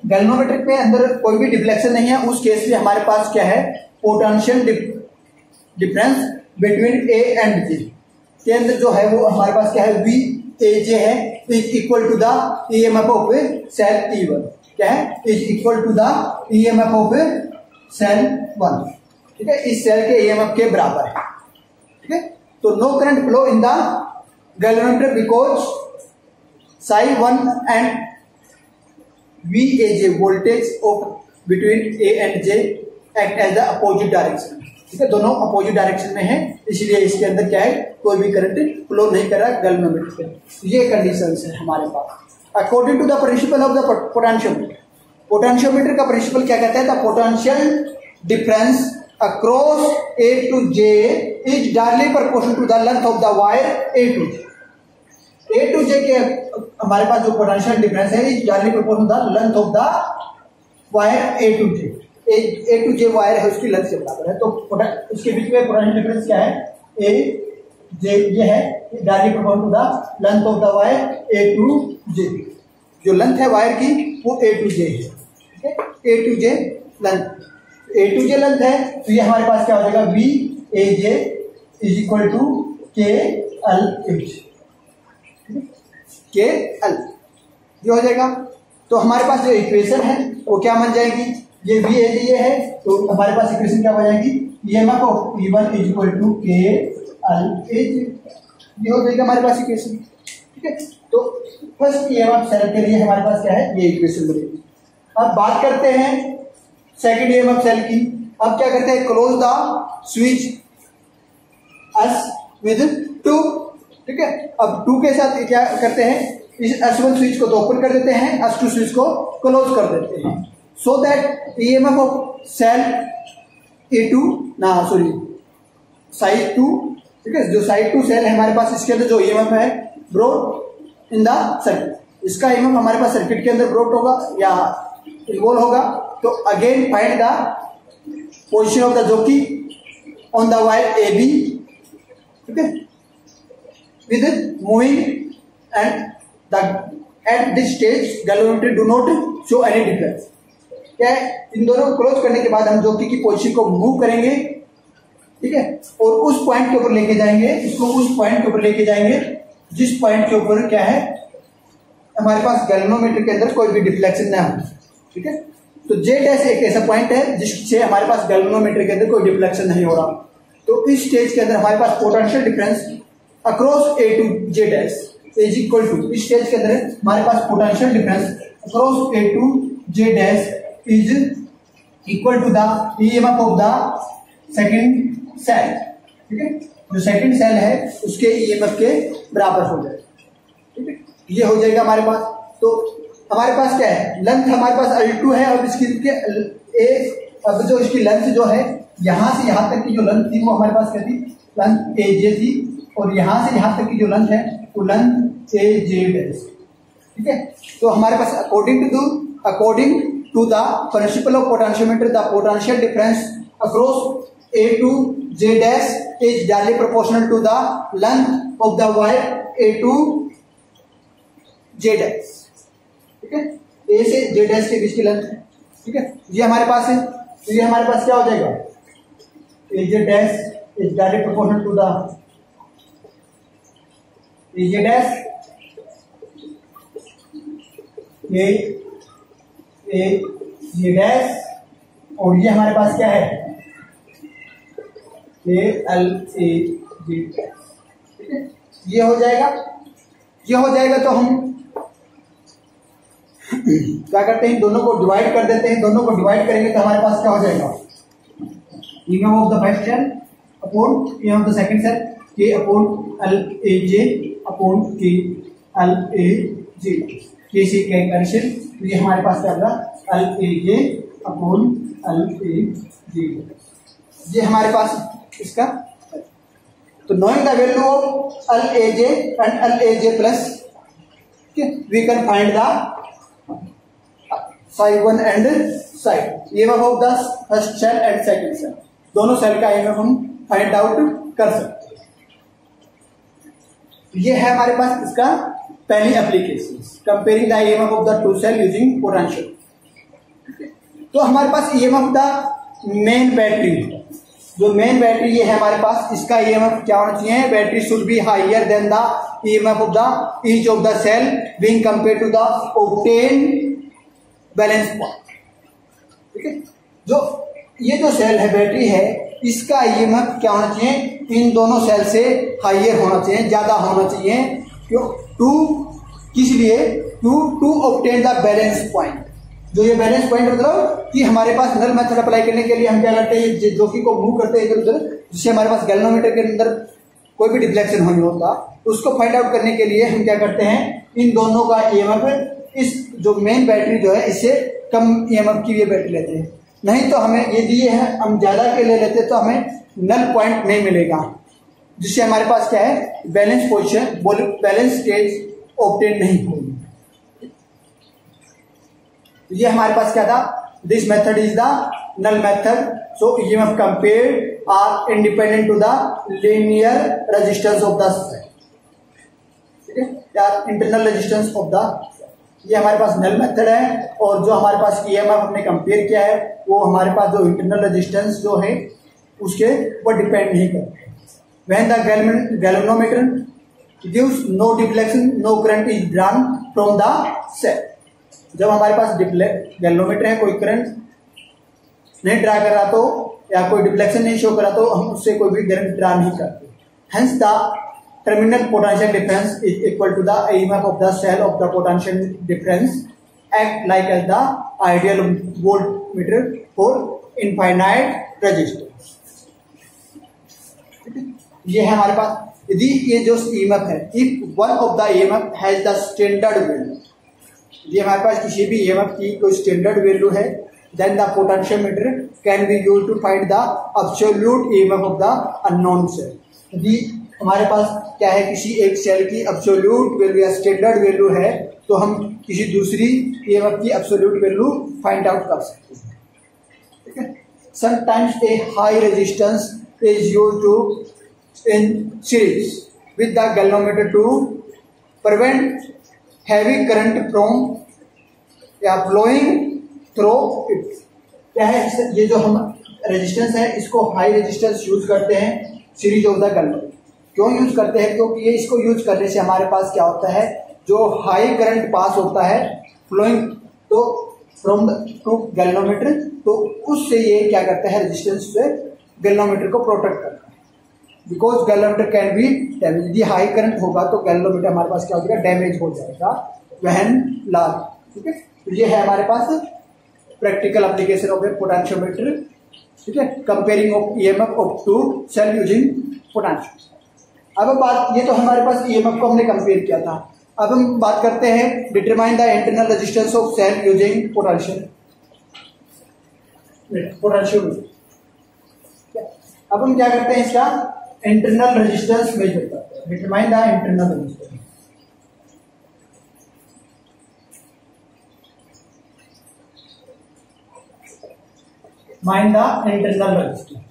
गैल्वेनोमीटर के अंदर कोई भी डिफ्लेक्शन नहीं है उस केस में हमारे पास क्या है, potential difference between A and J के अंदर जो है वो हमारे पास क्या है, VAJ है, is equal to the EMF of cell E1। क्या है, is equal to the EMF of cell 1। ठीक है, इस सेल के EMF के बराबर है। ठीक है, तो no current flow in the galvanometer because साई 1 and VAJ voltage of between A and J act as the opposite direction. ठीक है, दोनों अपोजिट डायरेक्शन में है, इसलिए इसके अंदर क्या है, कोई भी करंट फ्लो नहीं कर रहा गैल्वेनोमीटर पे। ये कंडीशंस है हमारे पास according to the principle of the potentiometer. Potentiometer का प्रिंसिपल क्या कहता है, the potential difference across A to J is directly proportional to the length of the wire A to J के हमारे पास जो पोटेंशियल डिफरेंस है is directly proportional to the length of the wire A to J। A to J wire है उसकी length से बराबर है, तो इसके बीच में पोटेंशियल डिफरेंस क्या है, A J ये है directly proportional to the length of the wire A to J। जो लेंथ है वायर की वो A to J है। ठीक है, A to J लेंथ है, तो ये हमारे पास क्या हो जाएगा, VAJ is equal to KLH। KL ये हो जाएगा। तो हमारे पास जो इक्वेशन है वो क्या बन जाएगी, ये VAJ ये है, तो हमारे पास इक्वेशन क्या बनेगी, EMF of E1 is equal to KLH। ये हो जाएगा हमारे पास इक्वेशन। ठीक है, तो फर्स्ट EMF सेल के लिए हमारे पास क्या है, ये इक्वेशन बनेगी। अब बात करते हैं सेकंड EMF सेल की। अब क्या करते हैं, close the switch S with 2। ठीक है, अब 2 के साथ क्या करते हैं, इस S1 स्विच को तो ओपन कर देते हैं, S2 स्विच को क्लोज कर देते हैं, so that EMF of cell A2 ना सॉरी साइड 2। ठीक है, जो साइड 2 सेल है हमारे पास, इसके अंदर जो EMF है ब्रॉट इन द सर्किट, इसका EMF हमारे पास सर्किट के अंदर ब्रॉट होगा या इन्वॉल्व होगा। तो again find the position of the जोकी ऑन द वायर AB। ठीक है, with moving and the at this stage galvanometer do not show any difference. क्या है, इन दोनों को क्लोज करने के बाद हम जोकी की पोजीशन को मूव करेंगे ठीक है, और उस पॉइंट के ऊपर लेके जाएंगे, इसको उस पॉइंट के ऊपर लेके जाएंगे जिस पॉइंट के ऊपर क्या है, हमारे पास गैल्वेनोमीटर के अंदर कोई भी डिफ्लेक्शन ना हो। ठीक है, तो जेड डैश एक ऐसा पॉइंट है जिससे हमारे पास गैल्वेनोमीटर के अंदर कोई डिफ्लेक्शन नहीं हो रहा। तो इस स्टेज के अंदर हमारे पास potential difference across A to J dash is equal to, इस स्टेज के अंदर हमारे पास potential difference across A to J dash is equal to the EMF of the second cell. ठीक है, जो सेकंड सेल है उसके ईएमएफ के बराबर हो जाए। ठीक है, ये हो जाएगा हमारे पास। तो हमारे पास क्या है, लेंथ हमारे पास L2 है और अब जो इसकी लेंथ जो है यहां से यहां तक की जो लेंथ थी वो हमारे पास क्या थी, लेंथ AJ थी, और यहां से यहां तक की जो लेंथ है वो लेंथ AJ डैश। ठीक है, तो हमारे पास according to the principle of potentiometer the potential difference across A to J dash is directly proportional to the length of the wire A to J dash। ठीक है, A से J dash के बीच की लेंथ है। ठीक है, ये हमारे पास है, तो ये हमारे पास क्या हो जाएगा, AJ dash is directly proportional to the AJ dash A dash, और ये हमारे पास क्या है, ALAJ। ठीक है, ये हो जाएगा तो हम क्या करते हैं, दोनों को डिवाइड कर देते हैं। दोनों को डिवाइड करेंगे तो हमारे पास क्या हो जाएगा, EMF of the first cell upon EMF of the second cell K upon LAJ upon K LAJ, K से K कैंसिल, तो ये हमारे पास क्या होगा, LAJ अपॉन LAJ। ये हमारे पास इसका, तो knowing the value of LAJ and LAJ plus we can find the side 1 and side EMF of the first cell and second cell, दोनों सेल का ईएमएफ हम फाइंड आउट कर सकते हैं। ये है हमारे पास इसका पहली application, comparing the EMF of the two cell using potential. तो हमारे पास ईएमएफ द मेन बैटरी, जो मेन बैटरी ये है हमारे पास, इसका ईएमएफ क्या होना चाहिए, battery should be higher than the EMF of the each of the cell being compare to the obtain balance point. ठीक है, ये जो सेल है, बैटरी है, इसका ईएमएफ क्या होना चाहिए, इन दोनों सेल से हायर होना चाहिए, ज्यादा होना चाहिए। क्यों, किस लिए, to obtain the balance point. जो ये बैलेंस पॉइंट मतलब कि हमारे पास नल मेथड अप्लाई करने के लिए हम क्या करते हैं, जोकी को मूव करते हैं इधर उधर, जिससे हमारे पास गैल्वेनोमीटर के अंदर कोई भी डिफ्लेक्शन नहीं होता, तो उसको फाइंड आउट करने के लिए हम क्या करते हैं, इन दोनों का ईएमएफ, इस जो मेन बैटरी जो है इससे कम ईएमएफ की ये बैटरी लेते हैं। नहीं तो हमें ये दिए हैं, हम ज्यादा के ले लेते तो हमें नल पॉइंट नहीं मिलेगा, जिससे हमारे पास क्या है, balance position, balance stage obtain नहीं होगी। ये हमारे पास क्या था, this method is the null method, so EMF compared are independent to the linear resistance of the cell. ठीक है, या इंटरनल रेजिस्टेंस ऑफ द, ये हमारे पास नल मेथड है, और जो हमारे पास ईएमएफ हमने कंपेयर किया है वो हमारे पास जो इंटरनल रेजिस्टेंस जो है उसके ऊपर डिपेंड नहीं करते। When the galvanometer gives no deflection, no current is drawn from the cell. जब हमारे पास गैल्वेनोमीटर है, कोई करंट नहीं ड्रा कर रहा तो, या कोई डिफ्लेक्शन नहीं शो करा, तो हम उससे कोई भी करंट ड्रा नहीं करते। Hence the terminal potential difference is equal to the EMF of the cell of the potential difference act like as the ideal voltmeter for infinite resistance। ये है हमारे पास, यदि ये जो EMF है, if one of the EMF has the standard value, ये हमारे पास किसी भी EMF की कोई स्टैंडर्ड वैल्यू है, then the potentiometer can be used to find the absolute EMF of the unknown cell। यदि हमारे पास क्या है, किसी एक सेल की एब्सोल्यूट वैल्यू या स्टैंडर्ड वैल्यू है, तो हम किसी दूसरी ईएमएफ की एब्सोल्यूट वैल्यू फाइंड आउट कर सकते हैं। ठीक है, sometimes a high resistance is used to in series with the galvanometer to prevent heavy current from या फ्लोइंग थ्रू इट। क्या है, ये जो हम रेजिस्टेंस है इसको हाई रेजिस्टेंस यूज करते हैं सीरीज ऑफ द गैल्वेनोमीटर। क्यों यूज करते हैं? क्योंकि ये इसको यूज करने से हमारे पास क्या होता है, जो हाई करंट पास होता है फ्लोइंग तो फ्रॉम टू गैल्वेनोमीटर, तो उससे ये क्या करता है, रेजिस्टेंस से गैल्वेनोमीटर को प्रोटेक्ट करता है। Because galvanometer can be damage, यदि हाई करंट होगा तो गैल्वेनोमीटर हमारे पास क्या हो जाएगा, डैमेज हो जाएगा व्हेन लार्ज। ठीक है, तो ये है हमारे पास practical application of a potentiometer. ठीक है, comparing of EMF of two cell using potentiometer. अब बात, ये तो हमारे पास ईएमएफ को हमने कंपेयर किया था। अब हम बात करते हैं determine the internal resistance of cell using potentiometer. अब हम क्या करते हैं, इसका इंटरनल रेजिस्टेंस मेजर करते हैं। Determine the internal resistance, mind the internal resistance.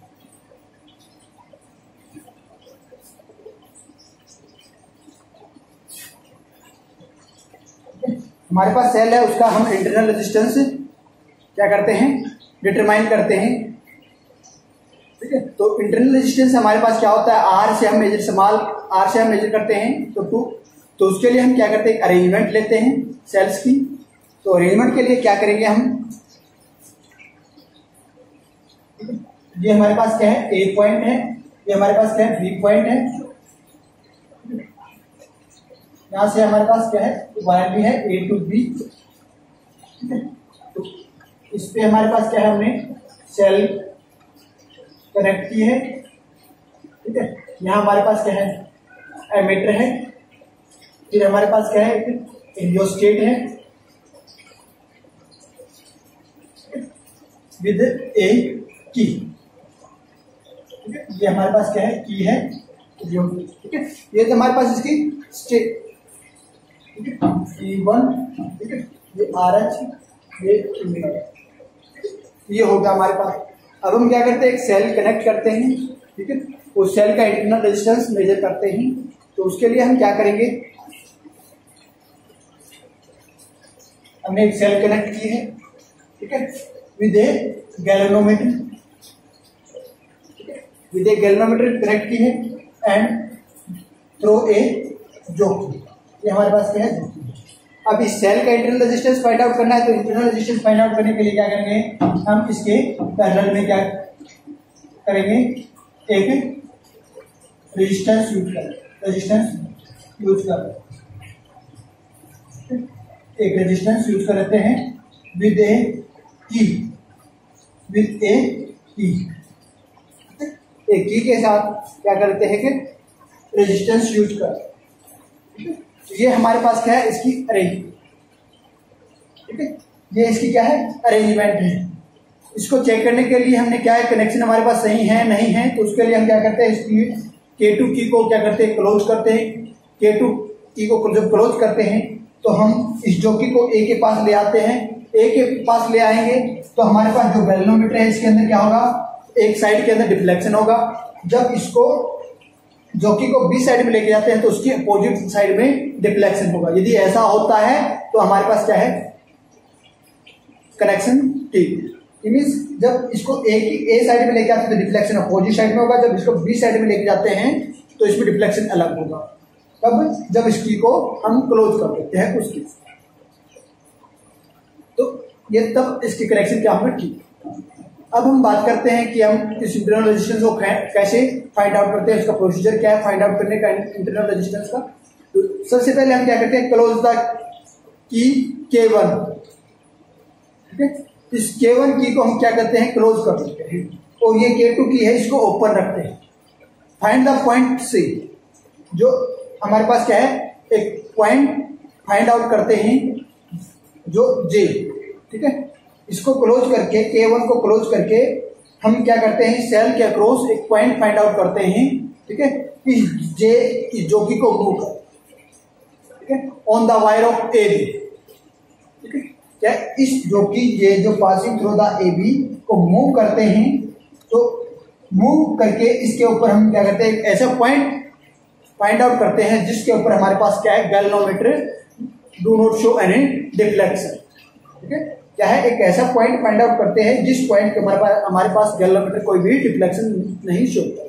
हमारे पास सेल है, उसका हम इंटरनल रेजिस्टेंस क्या करते हैं, डिटरमाइन करते हैं। ठीक है, तो इंटरनल रेजिस्टेंस हमारे पास क्या होता है, आर से हम मेजर करते हैं। तो उसके लिए हम क्या करते हैं, अरेंजमेंट लेते हैं सेल्स की। तो अरेंजमेंट के लिए क्या करेंगे हम, ये हमारे पास क्या है, ए पॉइंट है, ये हमारे पास क्या है, बी पॉइंट है, यहां से हमारे पास क्या है, वायर भी है ए टू बी। ठीक है, तो इस पे हमारे पास क्या है, हमने सेल कनेक्ट की है। ठीक है, यहां हमारे पास क्या है, एमीटर है, फिर हमारे पास क्या है, रियोस्टेट है विद ए की। ठीक है, ये हमारे पास क्या है, की है। ठीक है, ये तो हमारे पास इसकी स्टेट। ठीक है, E1, ठीक है, ये RH, ये होगा हमारे पास। अब हम क्या करते हैं, एक सेल कनेक्ट करते हैं। ठीक है, उस सेल का इंटरनल रेजिस्टेंस मेजर करते हैं। तो उसके लिए हम क्या करेंगे, हमने एक सेल कनेक्ट की है। ठीक है, with A galvanometer, with A galvanometer connect की है एंड थ्रो ए जोकी। ये हमारे पास क्या है, जोकी। अब इस सेल का इंटरनल रेजिस्टेंस फाइंड आउट करना है, तो इंटरनल रेजिस्टेंस फाइंड आउट करने के लिए क्या करेंगे, हम इसके पैरेलल में क्या करेंगे, एक रेजिस्टेंस यूज करते हैं विद ए की, एक की के साथ क्या करते हैं कि रेजिस्टेंस यूज कर। ये हमारे पास क्या है, इसकी अरेंजमेंट। ठीक है, ये इसकी क्या है, अरेंजमेंट है। इसको चेक करने के लिए हमने क्या है, कनेक्शन हमारे पास सही है नहीं है, तो उसके लिए हम क्या करते हैं, इसकी K2 की को क्या करते हैं, क्लोज करते हैं। K2 की को जब क्लोज करते हैं तो हम इस जोकी को ए के पास ले आते हैं। ए के पास ले आएंगे तो हमारे पास जो गैल्वेनोमीटर है इसके अंदर क्या होगा, एक साइड के अंदर डिफ्लेक्शन होगा। जब इसको जोकी को बी साइड में लेके जाते हैं तो उसकी अपोजिट साइड में डिफ्लेक्शन होगा। यदि ऐसा होता है तो हमारे पास क्या है, कनेक्शन ठीक। मीन्स जब इसको ए साइड में लेके आते हैं तो डिफ्लेक्शन अपोजिट साइड में होगा, जब इसको बी साइड में लेके जाते हैं तो इसमें डिफ्लेक्शन अलग होगा। तब जब इसकी को हम क्लोज कर देते हैं उसकी, तो ये तब इसकी कनेक्शन क्या होगा, ठीक। अब हम बात करते हैं कि हम इस इंटरनल रेजिस्टेंस को कैसे फाइंड आउट करते हैं, इसका प्रोसीजर क्या है फाइंड आउट करने का इंटरनल रेजिस्टेंस का। तो सबसे पहले हम क्या करते हैं, क्लोज द की K1। ठीक है, इस K1 की को हम क्या करते हैं, क्लोज कर देते हैं, और ये K2 की है इसको ओपन रखते हैं। फाइंड द पॉइंट से, जो हमारे पास क्या है, एक पॉइंट फाइंड आउट करते हैं जो J। ठीक है, इसको क्लोज करके K1 को क्लोज करके हम क्या करते हैं, सेल के अक्रॉस एक पॉइंट फाइंड आउट करते हैं। ठीक है, इस J की जोकी को मूव कर, ठीक है, on the wire of AB। ठीक है, क्या इस जोकी ये जो पासिंग थ्रू द AB को मूव करते हैं, तो मूव करके इसके ऊपर हम क्या करते हैं, ऐसा पॉइंट फाइंड आउट करते हैं जिसके ऊपर हमारे पास क्या है, galvanometer do not show any deflection. ठीक है, क्या है, एक ऐसा पॉइंट फाइंड आउट करते हैं जिस पॉइंट के हमारे पास गैल्वेनोमीटर कोई भी डिफ्लेक्शन नहीं शो होता।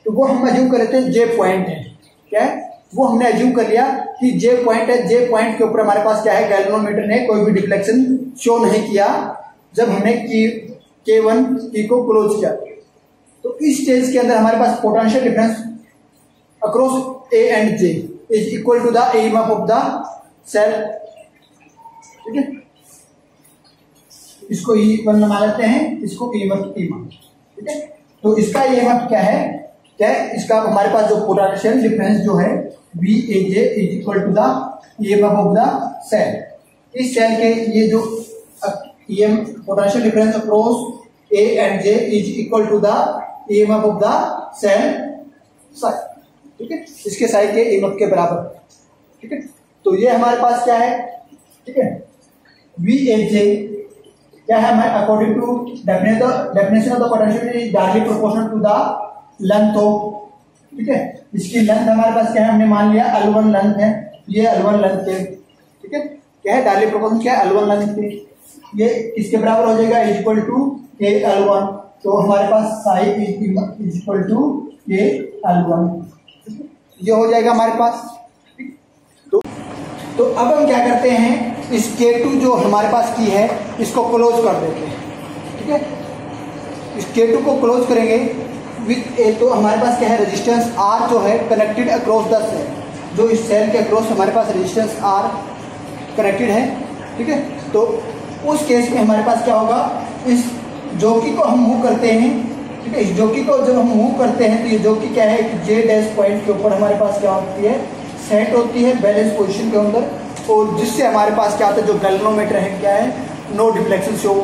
तो वो हम अज्यूम कर लेते हैं जे पॉइंट है, क्या है वो हमने अज्यूम कर लिया कि जे पॉइंट है। जे पॉइंट के ऊपर हमारे पास क्या है, गैल्वेनोमीटर ने कोई भी डिफ्लेक्शन शो नहीं किया जब हमने K1 की को क्लोज किया। तो इस स्टेज के अंदर हमारे पास potential difference across A and J is equal to the EMF of the cell. ठीक है, इसको E1 मान लेते हैं, इसको ईएमएफ। ठीक है, तो इसका ईएमएफ क्या है, इसका हमारे पास जो पोटेंशियल डिफरेंस जो है VAJ is equal to the EMF of the cell. इस सेल के ये जो potential difference across A and J is equal to the EMF of the cell side. ठीक है, इसके साइड के ईएमएफ के बराबर। ठीक है, तो ये हमारे पास क्या है, ठीक है, VAJ क्या है हमारे according to definition of the potential is directly proportional to the length of. ठीक है, इसकी लेंथ हमारे पास क्या है, हमने मान लिया L1 लेंथ है, ये L1 लेंथ है। ठीक है, क्या है डायरेक्टली प्रोपोर्शनल, क्या है L1 लेंथ है, ये इसके बराबर हो जाएगा इज इक्वल टू KL1। तो हमारे पास psi is equal to KL1, ये हो जाएगा हमारे पास। तो अब हम क्या करते हैं, इस K2 जो हमारे पास की है इसको क्लोज कर देते हैं। ठीक है, इस K2 को क्लोज करेंगे विथ ए, तो हमारे पास क्या है, रेजिस्टेंस R जो है कनेक्टेड अक्रॉस द सेल, जो इस सेल के अक्रॉस हमारे पास रेजिस्टेंस R कनेक्टेड है। ठीक है, तो उस केस में हमारे पास क्या होगा, इस जॉकी को हम मूव करते हैं। ठीक है, इस जॉकी को जब हम मूव करते हैं तो ये जॉकी क्या है, जे डैश पॉइंट के ऊपर हमारे पास क्या होती है, सेट होती है बैलेंस पोजीशन के अंदर, और जिससे हमारे पास क्या आता है, जो गैल्वेनोमीटर है क्या है, no deflection show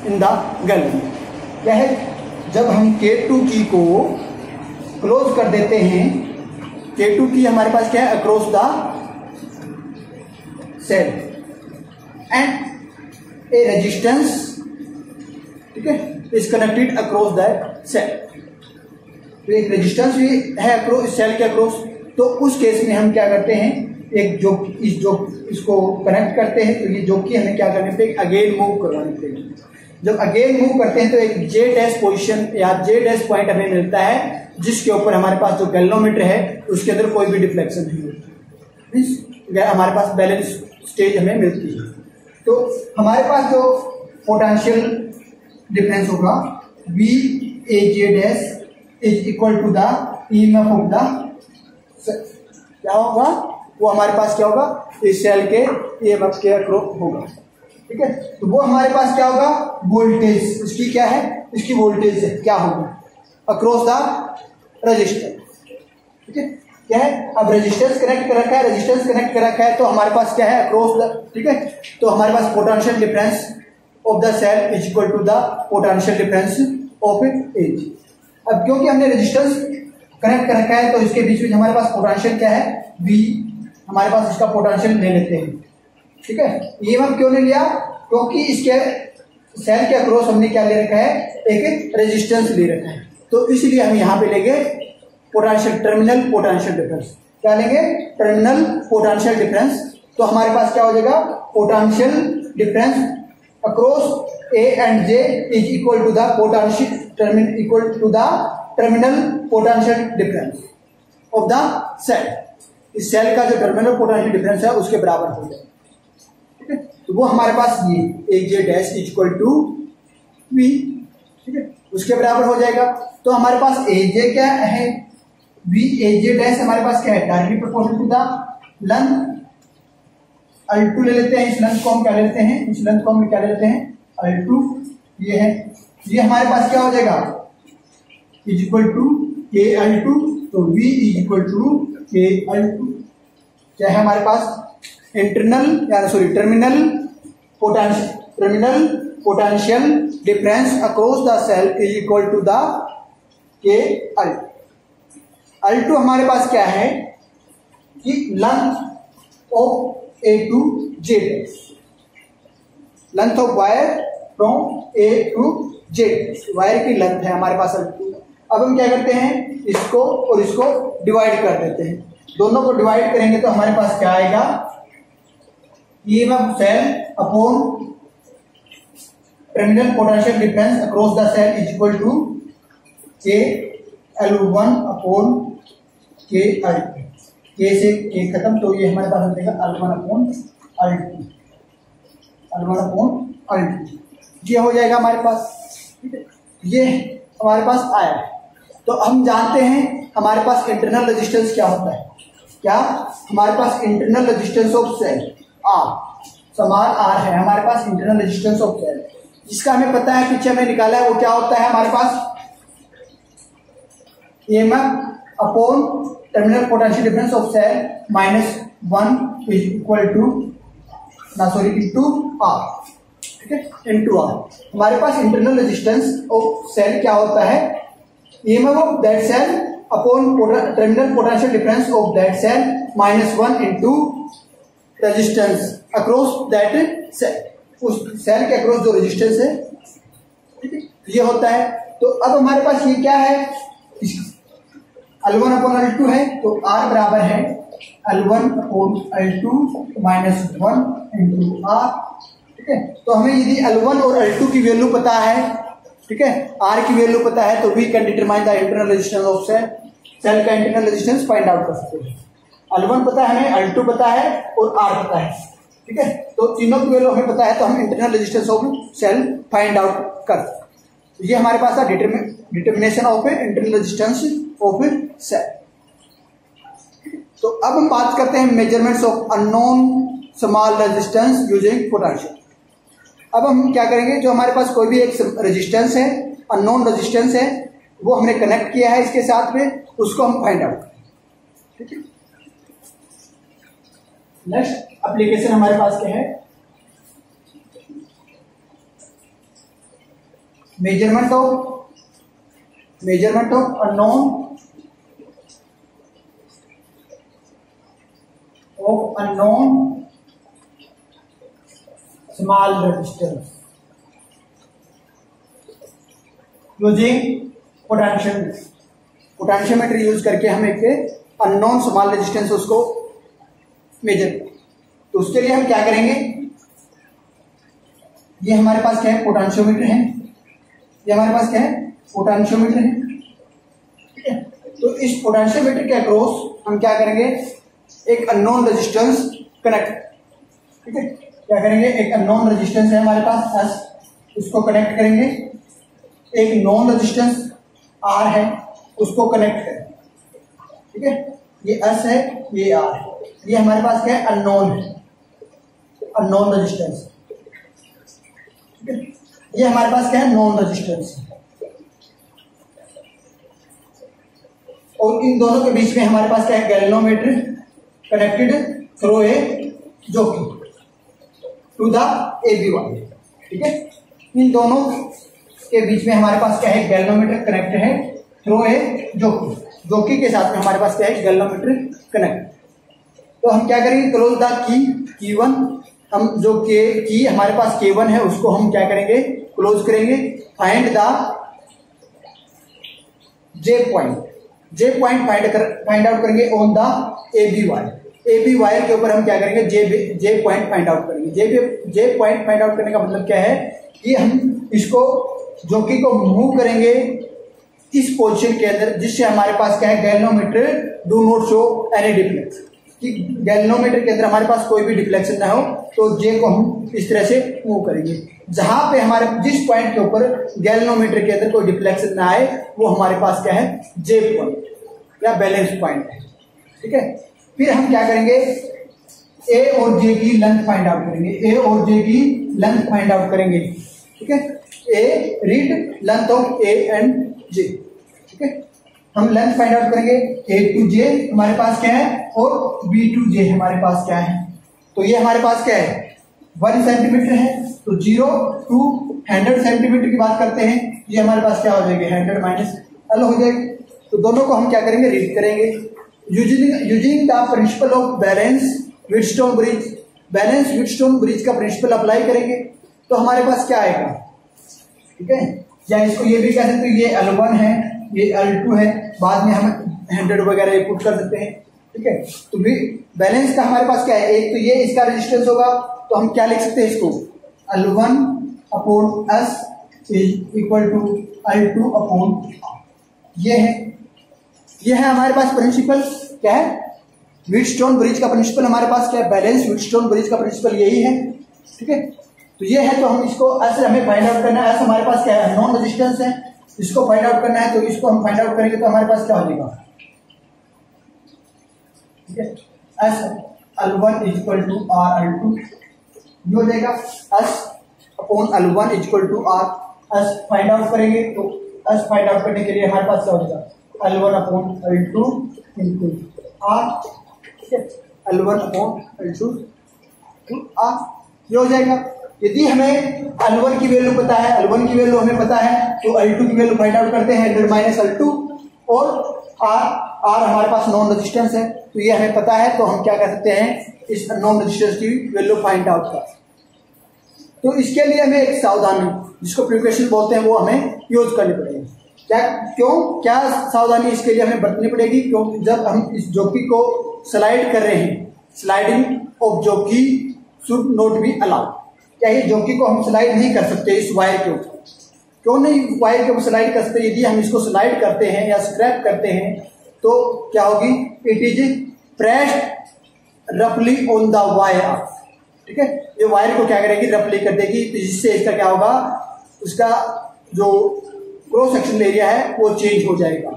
in the galvanometer. क्या है, जब हम K2 की को क्लोज कर देते हैं, K2 की हमारे पास क्या है, across the cell and a resistance, ठीक है, is connected across the cell. तो एक रेजिस्टेंस भी है अक्रॉस सेल के अक्रॉस। तो उस केस में हम क्या करते हैं, एक जो इसको कनेक्ट करते हैं, तो ये जॉकी हमें क्या करने पे अगेन मूव करवाने पड़ेगी। जब अगेन मूव करते हैं तो एक जे डैश पोजीशन या जे डैश पॉइंट हमें मिलता है जिसके ऊपर हमारे पास जो गैल्वेनोमीटर है उसके अंदर कोई भी डिफ्लेक्शन नहीं होती, हमारे पास बैलेंस स्टेज हमें मिलती है। तो हमारे पास जो पोटेंशियल डिफरेंस होगा VAJ dash is equal to the EMF of the, क्या होगा वो हमारे पास क्या होगा, इस सेल के ईएमएफ के अक्रॉस होगा। ठीक है, तो वो हमारे पास क्या होगा, वोल्टेज, इसकी क्या है, इसकी वोल्टेज है क्या होगा अक्रॉस द रेजिस्टर। ठीक है, क्या है, अब रेजिस्टेंस कनेक्ट कर रखा है, रेजिस्टेंस कनेक्ट कर रखा है तो हमारे पास क्या है अक्रॉस द, ठीक है, तो हमारे पास potential difference of the cell is equal to the potential difference of it edge. अब क्योंकि हमने रेजिस्टेंस कनेक्ट कर रखा है तो इसके बीच में हमारे पास पोटेंशियल क्या है, V, हमारे पास इसका पोटेंशियल ले लेते हैं। ठीक है, ईएमएफ क्यों नहीं लिया, क्योंकि इसके सेल के अक्रॉस हमने क्या ले रखा है, एक रेजिस्टेंस ले रखा है, तो इसलिए हम यहाँ पे लेंगे पोटेंशियल, टर्मिनल पोटेंशियल डिफरेंस। क्या लेंगे, टर्मिनल पोटेंशियल डिफरेंस। तो हमारे पास क्या हो जाएगा, potential difference across A and J is equal to the potential equal to the terminal potential difference of the cell. इस सेल का जो टर्मिनल पोटेंशियल डिफरेंस है उसके बराबर हो जाएगा। ठीक है, तो वो हमारे पास ये AJ dash equal to V, ठीक है, उसके बराबर हो जाएगा। तो हमारे पास AJ क्या है, VAJ डैश हमारे पास क्या है, directly proportional to the length L2 ले लेते हैं। इस लेंथ को हम क्या लेते हैं, इस लेंथ को हम क्या लेते हैं L2, ये है, ये हमारे पास क्या हो जाएगा इज इक्वल टू KL2, तो V is equal to KL2। क्या है हमारे पास terminal potential difference across the cell is equal to the KL। L2 हमारे पास क्या है कि length of A to J, length of wire from A to J, wire की लेंथ है हमारे पास L2। अब हम क्या करते हैं, इसको और इसको डिवाइड कर देते हैं, दोनों को डिवाइड करेंगे तो हमारे पास क्या आएगा, EMF cell upon terminal potential difference across the cell is equal to K L1 upon के L2, के से के खत्म, तो ये हमारे पास हो जाएगा L1 upon L2, L1 upon L2, ये हो जाएगा हमारे पास। ठीक है, ये हमारे पास आया है। तो हम जानते हैं हमारे पास इंटरनल रेजिस्टेंस क्या होता है, क्या हमारे पास internal resistance of cell R समान R है हमारे पास इंटरनल रेजिस्टेंस ऑफ सेल, जिसका हमें पता है पीछे हमने निकाला है, वो क्या होता है हमारे पास EMF upon terminal potential difference of cell -1 is equal to into R। ठीक है, इनटू R। हमारे पास इंटरनल रेजिस्टेंस ऑफ सेल क्या होता है, EMF of that cell upon terminal potential difference of that cell -1 into resistance across that cell, उस cell के across जो रेजिस्टेंस है। ठीक है, ये होता है। तो अब हमारे पास ये क्या है, L1 अपॉन L2 है, तो R बराबर है L1 upon L2 -1 into R। ठीक है, तो हमें यदि L1 और L2 की वैल्यू पता है, ठीक है, R की वैल्यू पता है, तो we can determine the internal resistance of cell, cell का इंटरनल रेजिस्टेंस फाइंड आउट कर सकते हैं। L1 पता है हमें, L2 पता है और R पता है। ठीक है, तो तीनों की वैल्यू हमें पता है, तो हम internal resistance of cell find out कर सकते हैं। ये हमारे पास था determination of internal resistance of cell. तो अब हम बात करते हैं measurements of unknown small resistance using potential. अब हम क्या करेंगे, जो हमारे पास कोई भी एक रेजिस्टेंस है, अननोन रेजिस्टेंस है, वो हमने कनेक्ट किया है इसके साथ में, उसको हम फाइंड आउट करें। ठीक है, नेक्स्ट एप्लीकेशन हमारे पास क्या है, measurement of unknown small resistance using potentiometer use करके हम एक अननोन स्मॉल रेजिस्टेंस उसको मेजर। तो उसके लिए हम क्या करेंगे, ये हमारे पास क्या है, पोटेंशियोमीटर है, ये हमारे पास क्या है, पोटेंशियोमीटर है। ठीक है, तो इस पोटेंशियोमीटर के अक्रॉस हम क्या करेंगे, एक अननोन रेजिस्टेंस कनेक्ट। ठीक है, क्या करेंगे, एक अननोन रेजिस्टेंस है हमारे पास S, उसको कनेक्ट करेंगे, एक नॉन रेजिस्टेंस R है, उसको कनेक्ट करें। ठीक है, ये S है, ये R है, ये हमारे पास क्या है, अननोन है, अननोन रेजिस्टेंस। ठीक है, ये हमारे पास क्या है, नॉन रेजिस्टेंस। और इन दोनों के बीच में हमारे पास क्या है, galvanometer connected through a jockey to the AB wire. ठीक है, इन दोनों के बीच में हमारे पास क्या है, गैल्वेनोमीटर कनेक्ट है थ्रू ए जॉकी के साथ में हमारे पास क्या है, गैल्वेनोमीटर कनेक्ट। तो हम क्या करेंगे, क्लोज द की1, हम जो की हमारे पास K1 है उसको हम क्या करेंगे, क्लोज करेंगे। Find the J point find out करेंगे ऑन द AB वायर के ऊपर हम क्या करेंगे, J पॉइंट फाइंड आउट करेंगे। J पॉइंट फाइंड आउट करने का मतलब क्या है कि हम इसको जॉकी को मूव करेंगे इस पोजीशन के अंदर, जिससे हमारे पास क्या है, galvanometer do not show any deflection, कि गैल्वेनोमीटर के अंदर हमारे पास कोई भी डिफ्लेक्शन ना हो। तो J को हम इस तरह से मूव करेंगे, जहां पे हमारे जिस पॉइंट के ऊपर गैल्वेनोमीटर के अंदर कोई डिफ्लेक्शन ना आए, वो हमारे पास क्या है, J पॉइंट या बैलेंस पॉइंट है। ठीक है, फिर हम क्या करेंगे, A और J की लेंथ फाइंड आउट करेंगे, A और J की लेंथ फाइंड आउट करेंगे। ठीक है, A read length of A and J। ठीक है, हम लेंथ फाइंड आउट करेंगे, A टू J हमारे पास क्या है, और B टू J हमारे पास क्या है। तो ये हमारे पास क्या है, 1 सेंटीमीटर है, तो 0 टू 100 सेंटीमीटर की बात करते हैं, ये हमारे पास क्या हो जाएगा, 100 माइनस L हो जाएगा। तो दोनों को हम क्या करेंगे, रीड करेंगे using the principle of balance Wheatstone bridge का प्रिंसिपल अप्लाई करेंगे। तो हमारे पास क्या आएगा, ठीक है, या इसको ये भी कह सकते हैं, ये L1 है, ये L2 है, बाद में हम 100 वगैरह पुट कर सकते हैं। ठीक है, तो बैलेंस का हमारे पास क्या है, एक तो ये इसका रेजिस्टेंस होगा, तो हम क्या लिख सकते हैं इसको, L1 upon S is equal to L2 upon R। ये है हमारे पास प्रिंसिपल क्या है, व्हीटस्टोन ब्रिज का प्रिंसिपल हमारे पास क्या है, बैलेंस व्हीटस्टोन ब्रिज का प्रिंसिपल यही है। ठीक है, तो ये है, तो हम इसको ऐसे हमें फाइंड आउट करना है। ऐसे हमारे पास क्या है, नॉन रेजिस्टेंस है, इसको फाइंड आउट करना है, तो इसको हम फाइंड आउट करेंगे तो हमारे पास क्या हो जाएगा, ठीक है, S L1 is equal to R L2 ये हो जाएगा, S upon L1 is equal to R। S find out करेंगे तो एस फाइंड आउट करने के लिए हमारे पास क्या हो जाएगा, L1 upon L2 into R। ठीक है, L1 अपॉन L2 R ये हो जाएगा। यदि हमें L1 की वैल्यू पता है, L1 की वैल्यू हमें पता है, तो L2 की वैल्यू फाइंड आउट करते हैं, 100 माइनस L2, और R हमारे पास नॉन रेजिस्टेंस है, तो ये हमें पता है, तो हम क्या कर सकते हैं, इस नॉन रेजिस्टेंस की वैल्यू फाइंड आउट कर। तो इसके लिए हमें एक सावधानी, जिसको प्रिकॉशन बोलते हैं, वो हमें यूज करनी पड़ेगी। क्या सावधानी इसके लिए हमें बरतनी पड़ेगी, क्योंकि जब हम इस जॉकी को स्लाइड कर रहे हैं, sliding of jockey should not be allowed. क्या ये जॉकी को हम स्लाइड नहीं कर सकते इस वायर के ऊपर? क्यों नहीं वायर के ऊपर स्लाइड कर सकते? यदि हम इसको स्लाइड करते हैं या स्क्रैप करते हैं तो क्या होगी, इट इज प्रेस्ड रफली ऑन द वायर। ठीक है, ये वायर को क्या करेगी, रफली कर देगी, तो जिससे इसका क्या होगा, उसका जो क्रॉस सेक्शन एरिया है वो चेंज हो जाएगा।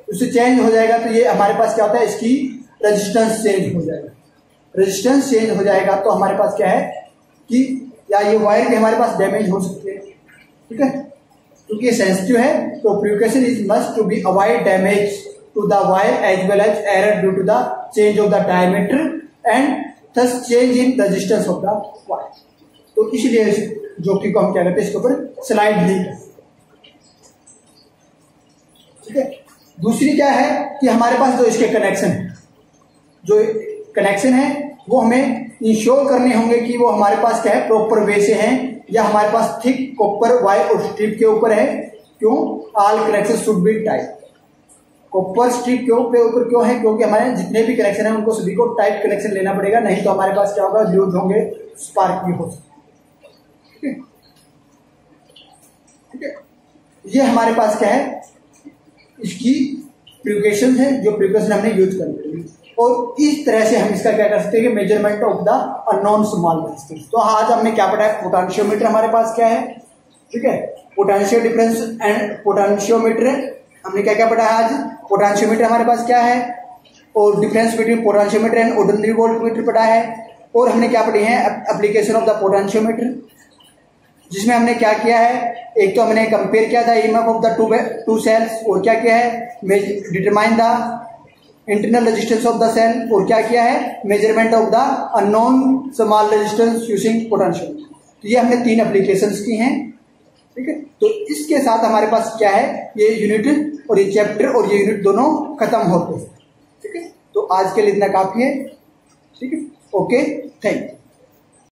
उससे चेंज हो जाएगा तो ये हमारे पास क्या होता है, इसकी रेजिस्टेंस चेंज हो जाएगा। रेजिस्टेंस चेंज हो जाएगा तो हमारे पास क्या है कि या ये वायर भी हमारे पास डैमेज हो सकती है। ठीक है, क्योंकि ये सेंसिटिव है, तो precaution is must to be avoid damage to the wire as well as error due to the change of the diameter and thus change in resistance of the wire। तो इसलिए जॉकी को हम क्या करते हैं, इसके ऊपर स्लाइड नहीं करते। ठीक है, दूसरी क्या है कि हमारे पास जो इसके कनेक्शन है वो हमें इंश्योर करने होंगे कि वो हमारे पास क्या है, प्रॉपर वे से हैं, या हमारे पास थिक कॉपर वायर और स्ट्रिप के ऊपर है। क्यों, all connection should be tight. Copper strip के ऊपर क्यों है, क्योंकि हमारे जितने भी कनेक्शन है उनको सभी को टाइट कनेक्शन लेना पड़ेगा, नहीं तो हमारे पास क्या होगा, ल्यूज होंगे, स्पार्क भी हो सकते। ठीक है, ये हमारे पास क्या है, इसकी प्रिकॉशन है, जो प्रिकॉशन हमने यूज करनी है। और इस तरह से हम इसका क्या कर सकते हैं, measurement of the unknown small resistance. तो आज हमने क्या पढ़ा है, पोटेंशियोमीटर हमारे पास क्या है। ठीक है, पोटेंशियल डिफरेंस एंड पोटेंशियोमीटर हमने क्या क्या पढ़ा है आज। पोटेंशियोमीटर हमारे पास क्या है, और difference between potentiometer and ordinary voltmeter पढ़ा है। और हमने क्या पढ़ी है, एप्लीकेशन ऑफ द पोटेंशियोमीटर, जिसमें हमने क्या किया है, एक तो हमने कंपेयर किया था EMF of the two cells, और क्या किया है, determine the internal resistance of the cell, और क्या किया है, measurement of the unknown small resistance using potentiometer. तो ये हमने 3 एप्लीकेशंस की हैं। ठीक है, तो इसके साथ हमारे पास क्या है, ये यूनिट और ये चैप्टर और ये यूनिट दोनों खत्म होते हैं। ठीक है, तो आज के लिए इतना काफी है। ठीक है, ओके, थैंक यू।